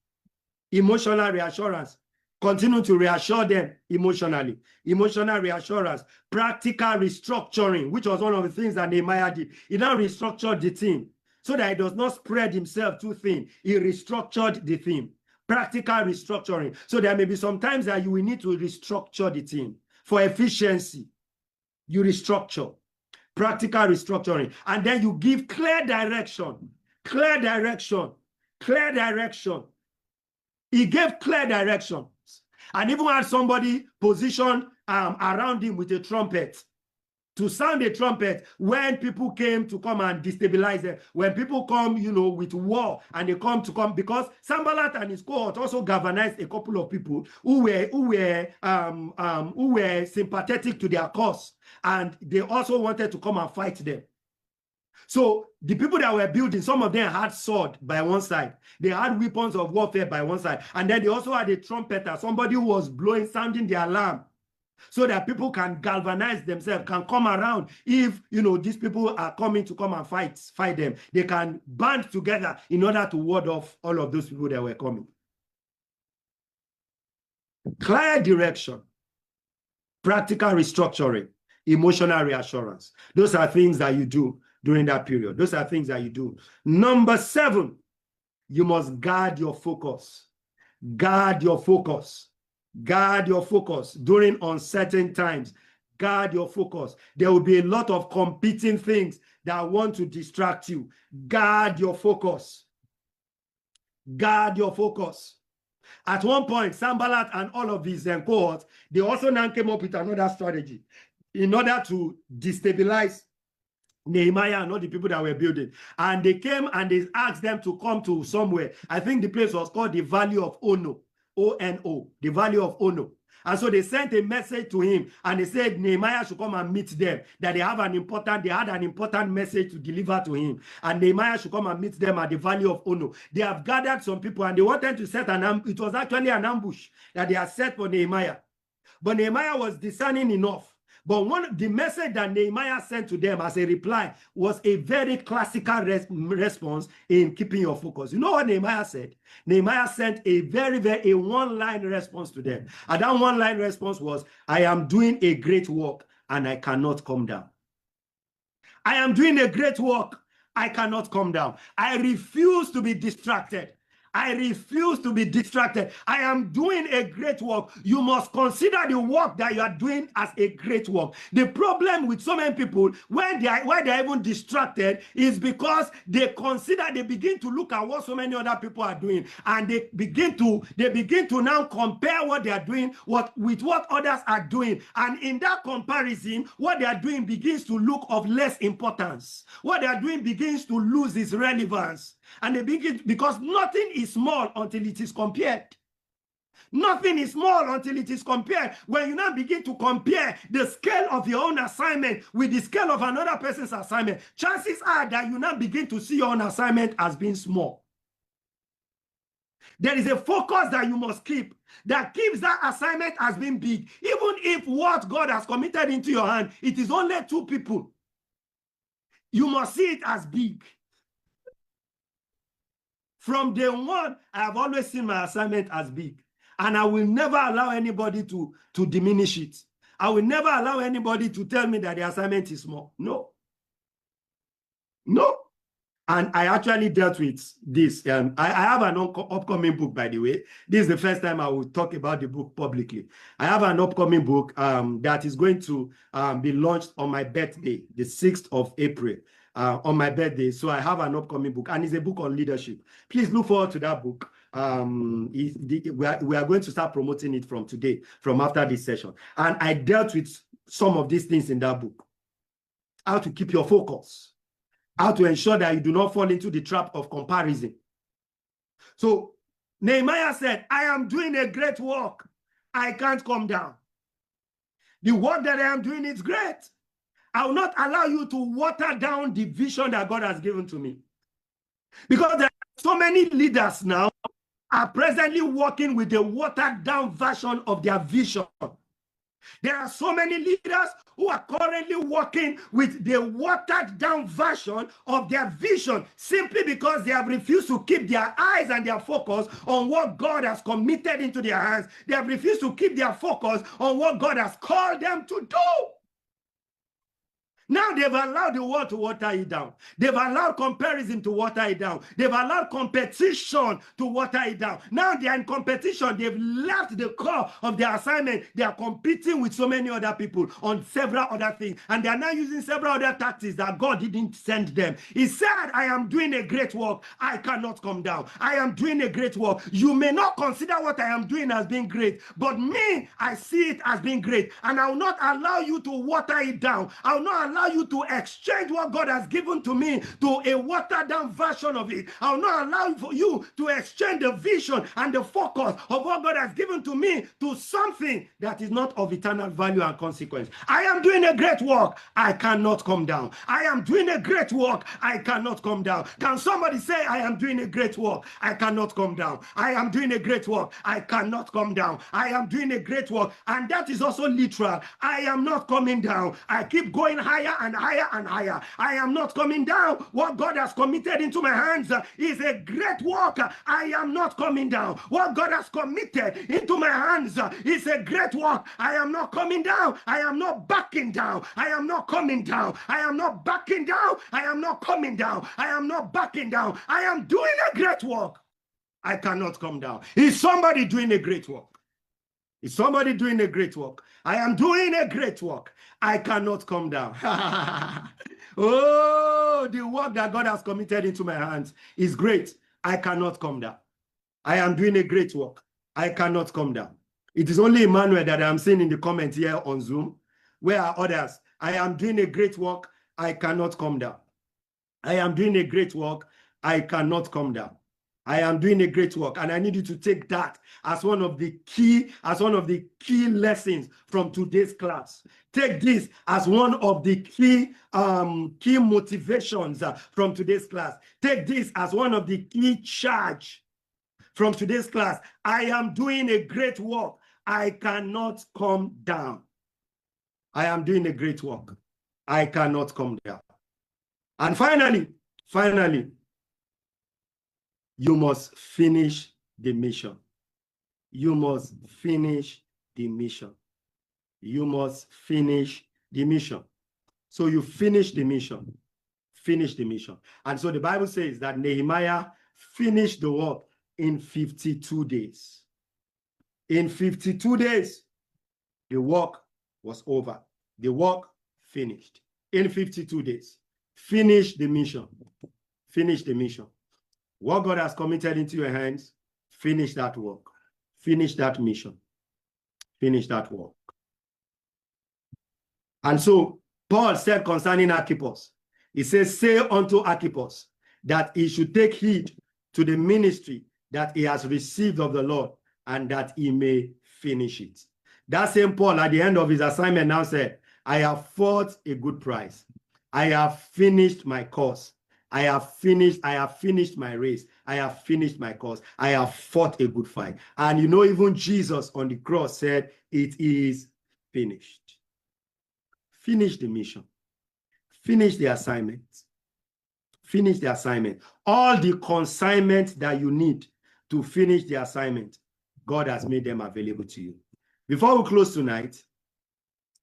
C: Emotional reassurance. Continue to reassure them emotionally. Emotional reassurance. Practical restructuring, which was one of the things that Nehemiah did. He now restructured the team so that it does not spread himself too thin. He restructured the team. Practical restructuring. So there may be some times that you will need to restructure the team for efficiency. You restructure. Practical restructuring. And then you give clear direction. Clear direction. Clear direction. He gave clear direction. And even had somebody positioned around him with a trumpet to sound a trumpet when people came to come and destabilize them. When people come, you know, with war and they come because Sanballat and his cohort also galvanized a couple of people who were sympathetic to their cause, and they also wanted to come and fight them. So the people that were building, some of them had sword by one side. They had weapons of warfare by one side. And then they also had a trumpeter, somebody who was sounding the alarm so that people can galvanize themselves, can come around. If, you know, these people are coming to come and fight them, they can band together in order to ward off all of those people that were coming. Clear direction, practical restructuring, emotional reassurance. Those are things that you do during that period. Those are things that you do. Number 7, you must guard your focus. Guard your focus. Guard your focus during uncertain times. Guard your focus. There will be a lot of competing things that want to distract you. Guard your focus. Guard your focus. At one point, Sanballat and all of these cohorts, they also now came up with another strategy in order to destabilize Nehemiah and all the people that were building. And they came and they asked them to come to somewhere. I think the place was called the Valley of Ono. O-N-O, the Valley of Ono. And so they sent a message to him and they said Nehemiah should come and meet them, that they had an important message to deliver to him. And Nehemiah should come and meet them at the Valley of Ono. They have gathered some people and they wanted to set it was actually an ambush that they had set for Nehemiah. But Nehemiah was discerning enough. But the message that Nehemiah sent to them as a reply was a very classical response in keeping your focus. You know what Nehemiah said? Nehemiah sent a very one-line response to them. And that one-line response was, I am doing a great work and I cannot come down. I am doing a great work. I cannot come down. I refuse to be distracted. I refuse to be distracted. I am doing a great work. You must consider the work that you are doing as a great work. The problem with so many people, why they're even distracted, is because they begin to look at what so many other people are doing, and they begin to now compare what they are doing with what others are doing. And in that comparison, what they are doing begins to look of less importance. What they are doing begins to lose its relevance. And they begin, because nothing is small until it is compared. Nothing is small until it is compared. When you now begin to compare the scale of your own assignment with the scale of another person's assignment, chances are that you now begin to see your own assignment as being small. There is a focus that you must keep that keeps that assignment as being big. Even if what God has committed into your hand, it is only 2 people. You must see it as big. From day one, I have always seen my assignment as big. And I will never allow anybody to diminish it. I will never allow anybody to tell me that the assignment is small. No. No. And I actually dealt with this. I have an upcoming book, by the way. This is the first time I will talk about the book publicly. I have an upcoming book that is going to be launched on my birthday, the 6th of April, on my birthday. So I have an upcoming book, and it's a book on leadership. Please look forward to that book. We are going to start promoting it from today, from after this session. And I dealt with some of these things in that book. How to keep your focus. How to ensure that you do not fall into the trap of comparison. So Nehemiah said, I am doing a great work. I can't come down. The work that I am doing is great. I will not allow you to water down the vision that God has given to me. Because there are so many leaders now are presently working with the watered down version of their vision. There are so many leaders who are currently working with the watered down version of their vision simply because they have refused to keep their eyes and their focus on what God has committed into their hands. They have refused to keep their focus on what God has called them to do. Now they've allowed the world to water it down. They've allowed comparison to water it down. They've allowed competition to water it down. Now they're in competition. They've left the core of their assignment. They are competing with so many other people on several other things. And they are now using several other tactics that God didn't send them. He said, I am doing a great work. I cannot come down. I am doing a great work. You may not consider what I am doing as being great, but me, I see it as being great. And I will not allow you to water it down. I will not allow you to exchange what God has given to me to a watered down version of it. I will not allow for you to exchange the vision and the focus of what God has given to me to something that is not of eternal value and consequence. I am doing a great work. I cannot come down. I am doing a great work. I cannot come down. Can somebody say, I am doing a great work. I cannot come down. I am doing a great work. I cannot come down. I am doing a great work. And that is also literal. I am not coming down. I keep going higher and higher and higher. I am not coming down. What God has committed into my hands is a great work. I am not coming down. What God has committed into my hands is a great work. I am not coming down. I am not backing down. I am not coming down. I am not backing down. I am not coming down. I am not backing down. I am doing a great work. I cannot come down. Is somebody doing a great work? Is somebody doing a great work? I am doing a great work. I cannot come down. Oh, the work that God has committed into my hands is great. I cannot come down. I am doing a great work. I cannot come down. It is only Emmanuel that I'm seeing in the comments here on Zoom. Where are others? I am doing a great work. I cannot come down. I am doing a great work. I cannot come down. I am doing a great work, and I need you to take that as one of the key lessons from today's class. Take this as one of the key motivations from today's class. Take this as one of the key charge from today's class. I am doing a great work. I cannot come down. I am doing a great work. I cannot come down. And finally, you must finish the mission. You must finish the mission. You must finish the mission. So you finish the mission. Finish the mission. And so the Bible says that Nehemiah finished the work in 52 days. In 52 days, the work was over. The work finished. In 52 days. Finish the mission. Finish the mission. What God has committed into your hands, finish that work. Finish that mission. Finish that work. And so Paul said concerning Archippus, he says, say unto Archippus that he should take heed to the ministry that he has received of the Lord, and that he may finish it. That same Paul at the end of his assignment now said, I have fought a good price. I have finished my course. I have finished my race. I have finished my course. I have fought a good fight. And you know, even Jesus on the cross said, it is finished. Finish the mission. Finish the assignment. Finish the assignment. All the consignment that you need to finish the assignment, God has made them available to you. Before we close tonight,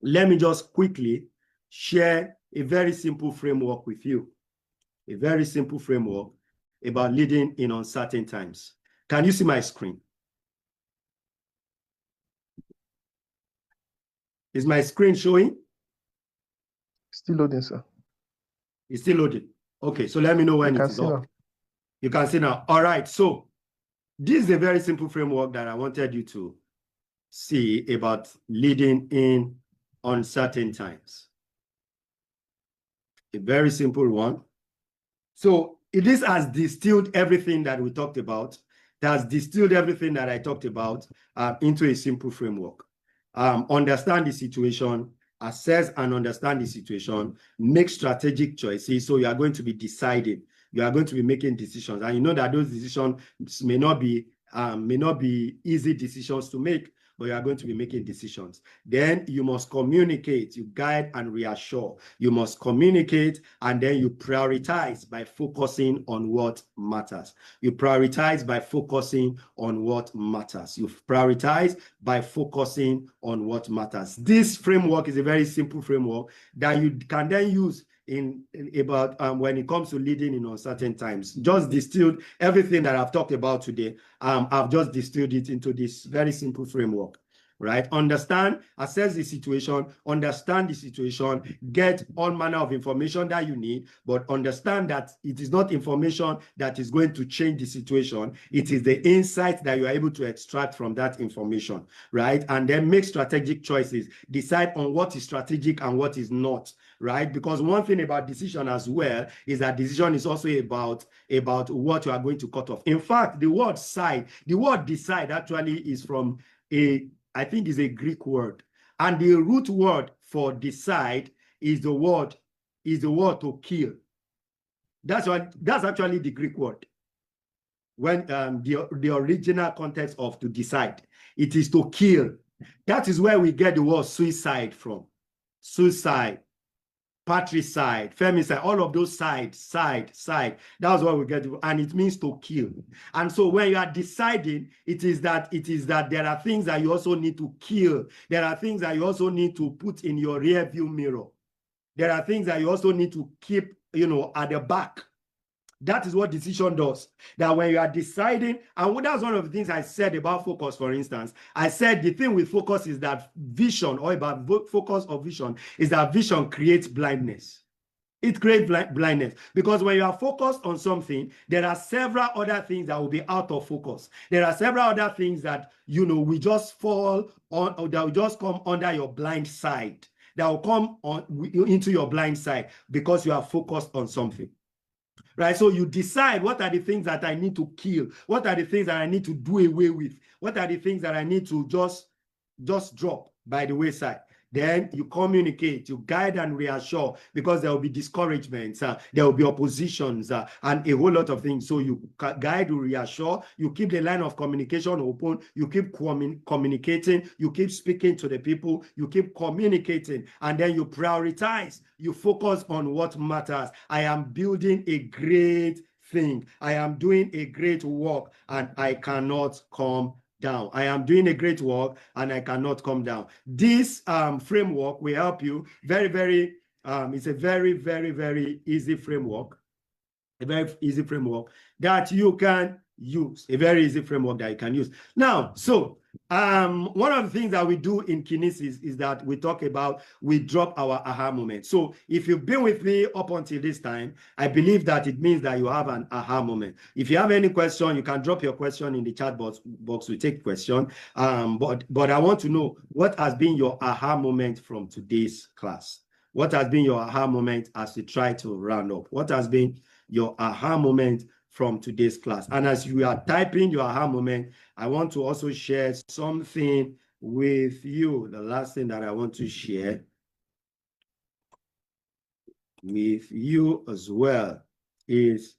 C: let me just quickly share a very simple framework with you. A very simple framework about leading in uncertain times. Can you see my screen? Is my screen showing?
A: Still loading, sir.
C: It's still loading. Okay, so let me know when it is up.
A: Now.
C: You can see now. All right, so this is a very simple framework that I wanted you to see about leading in uncertain times. A very simple one. So this has distilled everything that we talked about. It has distilled everything that I talked about into a simple framework. Understand the situation, assess and understand the situation, make strategic choices. So you are going to be deciding, you are going to be making decisions, and you know that those decisions may not be easy decisions to make, but you are going to be making decisions. Then you must communicate, you guide and reassure. You must communicate, and then you prioritize by focusing on what matters. You prioritize by focusing on what matters. You prioritize by focusing on what matters. This framework is a very simple framework that you can then use when it comes to leading in uncertain times. Just distilled everything that I've talked about today. I've just distilled it into this very simple framework, right? Understand, assess the situation, understand the situation, get all manner of information that you need, but understand that it is not information that is going to change the situation. It is the insight that you are able to extract from that information, right? And then make strategic choices, decide on what is strategic and what is not, right? Because one thing about decision as well is that decision is also about what you are going to cut off. In fact, the word decide actually is from I think is a Greek word. And the root word for decide is the word to kill. That's actually the Greek word. When the original context of to decide, it is to kill. That is where we get the word suicide from. Suicide, patricide, femicide, all of those side. That's what we get, and it means to kill. And so when you are deciding, it is that there are things that you also need to kill. There are things that you also need to put in your rear view mirror. There are things that you also need to keep, at the back. That is what decision does. That when you are deciding, and that's one of the things I said about focus, for instance. I said the thing with focus is that vision, or about focus or vision, is that vision creates blindness. It creates blindness, because when you are focused on something, there are several other things that will be out of focus. There are several other things that, we just fall on, or that will just come under your blind side. That will come into your blind side because you are focused on something. Right, so you decide what are the things that I need to kill, what are the things that I need to do away with, what are the things that I need to just drop by the wayside. Then you communicate, you guide and reassure, because there will be discouragements, there will be oppositions, and a whole lot of things. So you guide, you reassure, you keep the line of communication open, you keep communicating, you keep speaking to the people, you keep communicating, and then you prioritize, you focus on what matters. I am building a great thing. I am doing a great work, and I cannot come down. I am doing a great work and I cannot come down. This framework will help you very, very, it's a very, very, very easy framework, a very easy framework that you can use, a very easy framework that you can use. Now, so one of the things that we do in Kinesis is that we drop our aha moment. So if you've been with me up until this time, I believe that it means that you have an aha moment. If you have any question, you can drop your question in the chat box. We take question. But I want to know, what has been your aha moment from today's class? What has been your aha moment as we try to round up? What has been your aha moment from today's class? And as you are typing your aha moment, I want to also share something with you. The last thing that I want to share with you as well is,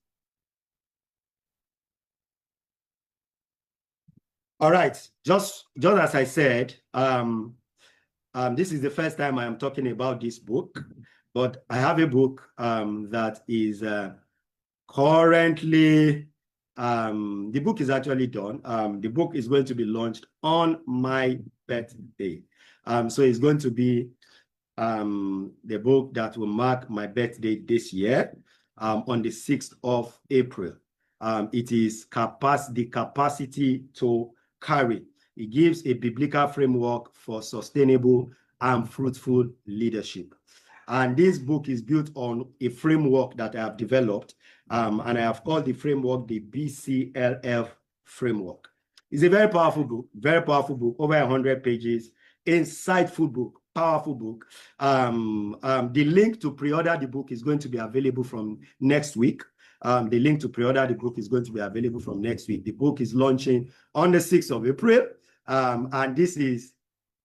C: all right, just as I said, this is the first time I am talking about this book, but I have a book that is currently, the book is actually done. The book is going to be launched on my birthday. So it's going to be the book that will mark my birthday this year, on the 6th of April. It is the capacity to carry. It gives a biblical framework for sustainable and fruitful leadership. And this book is built on a framework that I have developed, and I have called the framework the BCLF framework. It's a very powerful book, over 100 pages, insightful book, powerful book. The link to pre-order the book is going to be available from next week. The link to pre-order the book is going to be available from next week. The book is launching on the 6th of April, and this is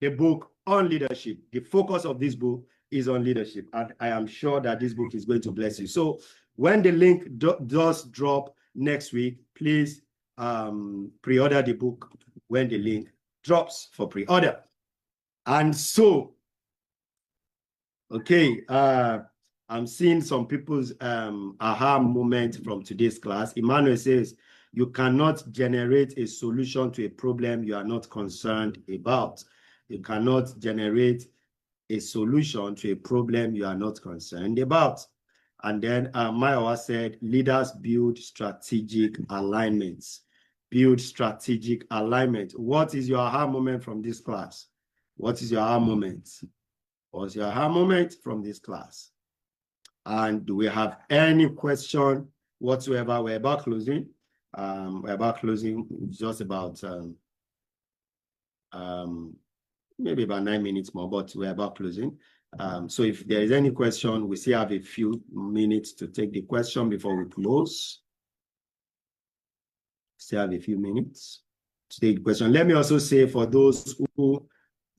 C: the book on leadership. The focus of this book is on leadership, and I am sure that this book is going to bless you. So when the link does drop next week, please pre-order the book when the link drops for pre-order. And so, okay, I'm seeing some people's aha moment from today's class. Emmanuel says, you cannot generate a solution to a problem you are not concerned about. You cannot generate a solution to a problem you are not concerned about. And then Mayowa said, leaders build strategic alignments. Build strategic alignment. What is your aha moment from this class? What is your aha moment? What's your aha moment from this class? And do we have any question whatsoever? We're about closing. We're about closing, just about maybe about 9 minutes more, but we're about closing. So if there is any question, we still have a few minutes to take the question before we close. Still have a few minutes to take the question. Let me also say, for those who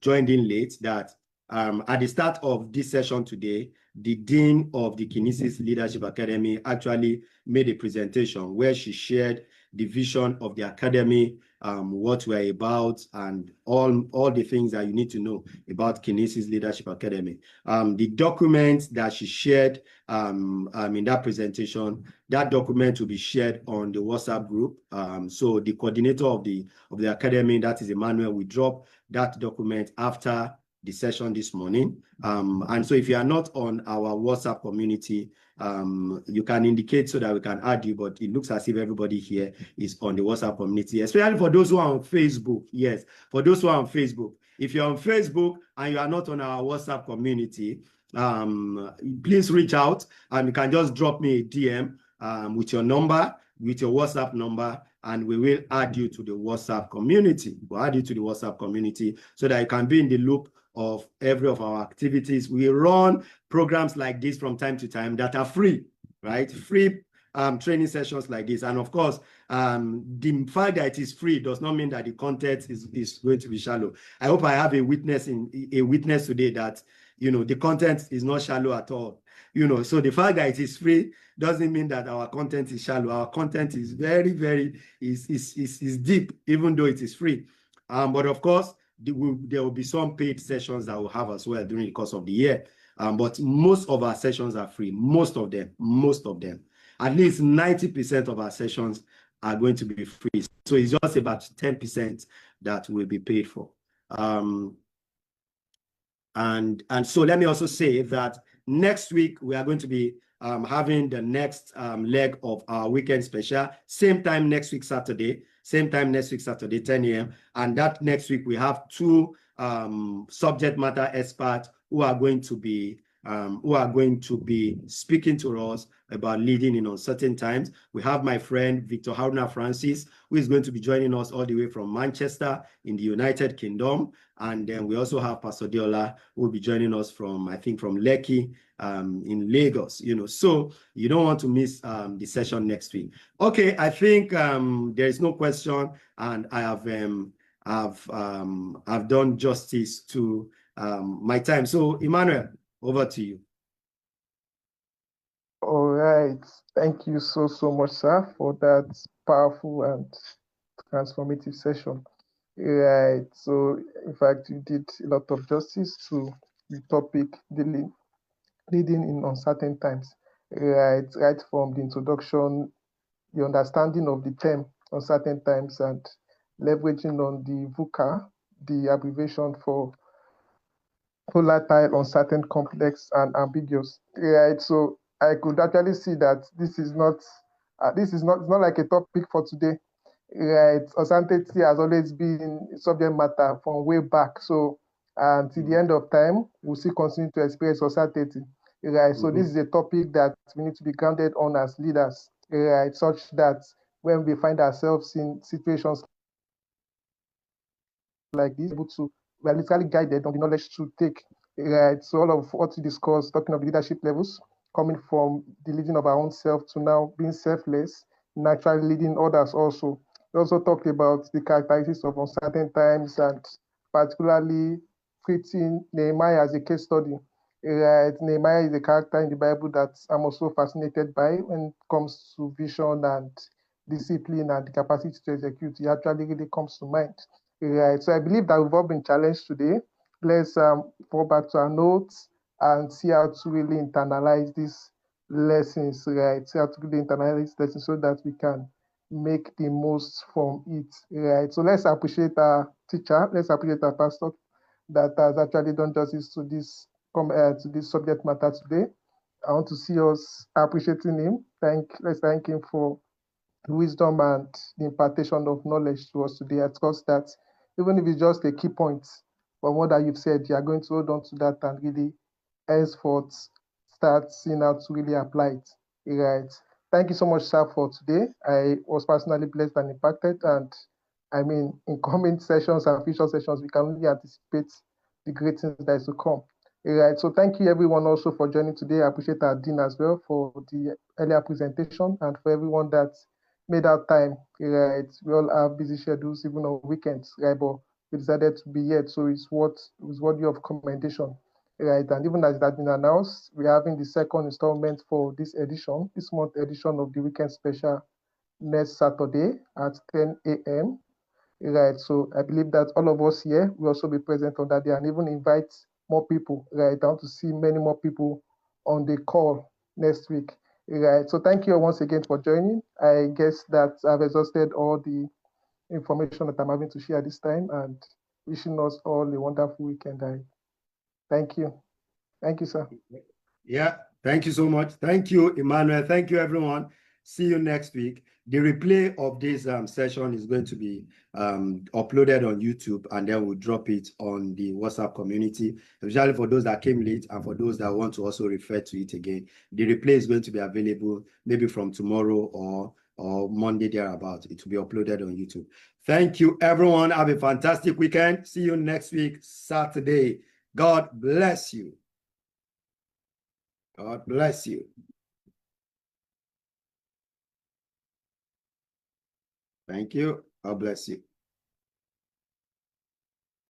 C: joined in late, that at the start of this session today, the Dean of the Kinesis Leadership Academy actually made a presentation where she shared the vision of the academy, what we're about, and all the things that you need to know about Kinesis Leadership Academy. The document that she shared in that presentation, that document will be shared on the WhatsApp group. So the coordinator of the academy, that is Emmanuel, will drop that document after the session this morning. And so if you are not on our WhatsApp community, you can indicate so that we can add you, but it looks as if everybody here is on the WhatsApp community, especially for those who are on Facebook. Yes, for those who are on Facebook. If you're on Facebook and you are not on our WhatsApp community, please reach out, and you can just drop me a DM with your number, with your WhatsApp number, and we will add you to the WhatsApp community. We'll add you to the WhatsApp community so that you can be in the loop of every of our activities. We run programs like this from time to time that are free, right? Free training sessions like this. And of course, the fact that it is free does not mean that the content is going to be shallow. I hope I have a witness today that, you know, the content is not shallow at all. You know, so the fact that it is free doesn't mean that our content is shallow. Our content is very, very is deep, even though it is free. But of course, there will be some paid sessions that we'll have as well during the course of the year. But most of our sessions are free. Most of them. At least 90% of our sessions are going to be free. So it's just about 10% that will be paid for. And so let me also say that next week we are going to be having the next leg of our weekend special. Same time next week, Saturday. 10 a.m. And that next week we have two subject matter experts who are going to be speaking to us about leading in uncertain times. We have my friend Victor Haruna Francis, who is going to be joining us all the way from Manchester in the United Kingdom. And then we also have Pastor Deola, who will be joining us from, I think, from Lekki in Lagos. You know, so you don't want to miss the session next week. Okay, I think there is no question, and I have I've done justice to my time. So Emmanuel, over to you.
A: All right. Thank you so much, sir, for that powerful and transformative session. Right. So, in fact, you did a lot of justice to the topic leading in uncertain times. Right from the introduction, the understanding of the term uncertain times, and leveraging on the VUCA, the abbreviation for volatile, uncertain, complex, and ambiguous. Right. So I could actually see that it's not like a topic for today. Right. Uncertainty has always been subject matter from way back. So until the end of time, we'll still continue to experience uncertainty. Right. So this is a topic that we need to be grounded on as leaders. Right. Such that when we find ourselves in situations like this, able to, we are literally guided on the knowledge to take. Right. So all of what we discussed, talking of leadership levels, coming from the leading of our own self to now being selfless, naturally leading others also. We also talked about the characteristics of uncertain times and particularly treating Nehemiah as a case study. Right. Nehemiah is a character in the Bible that I'm also fascinated by when it comes to vision and discipline and the capacity to execute. It actually really comes to mind. Right. So I believe that we've all been challenged today. Let's fall back to our notes and see how to really internalize these lessons, right? See how to really internalize lessons so that we can make the most from it, right? So let's appreciate our teacher. Let's appreciate our pastor that has actually done justice to this subject matter today. I want to see us appreciating him. Let's thank him for wisdom and the impartation of knowledge to us today. I trust that even if it's just a key point from what that you've said, you are going to hold on to that and really henceforth start seeing how to really apply it. Right. Thank you so much, sir, for today. I was personally blessed and impacted. And I mean, in coming sessions and future sessions, we can only anticipate the great things that is to come. Right. So thank you everyone also for joining today. I appreciate our dean as well for the earlier presentation and for everyone that made out time, right? We all have busy schedules, even on weekends, right? But we decided to be here, so it's worthy of commendation, right? And even as it has been announced, we're having the second installment for this month edition of the weekend special next Saturday at 10 a.m. Right. So I believe that all of us here will also be present on that day and even invite more people, right? I want to see many more people on the call next week. Right. So thank you once again for joining. I guess that I've exhausted all the information that I'm having to share this time and wishing us all a wonderful weekend. Thank you. Thank you, sir.
C: Yeah, thank you so much. Thank you, Emmanuel. Thank you, everyone. See you next week. The replay of this session is going to be uploaded on YouTube, and then we'll drop it on the WhatsApp community, especially for those that came late and for those that want to also refer to it again. The replay is going to be available maybe from tomorrow or Monday thereabout. It will be uploaded on YouTube. Thank you, everyone. Have a fantastic weekend. See you next week, Saturday. God bless you. God bless you. Thank you. God bless you.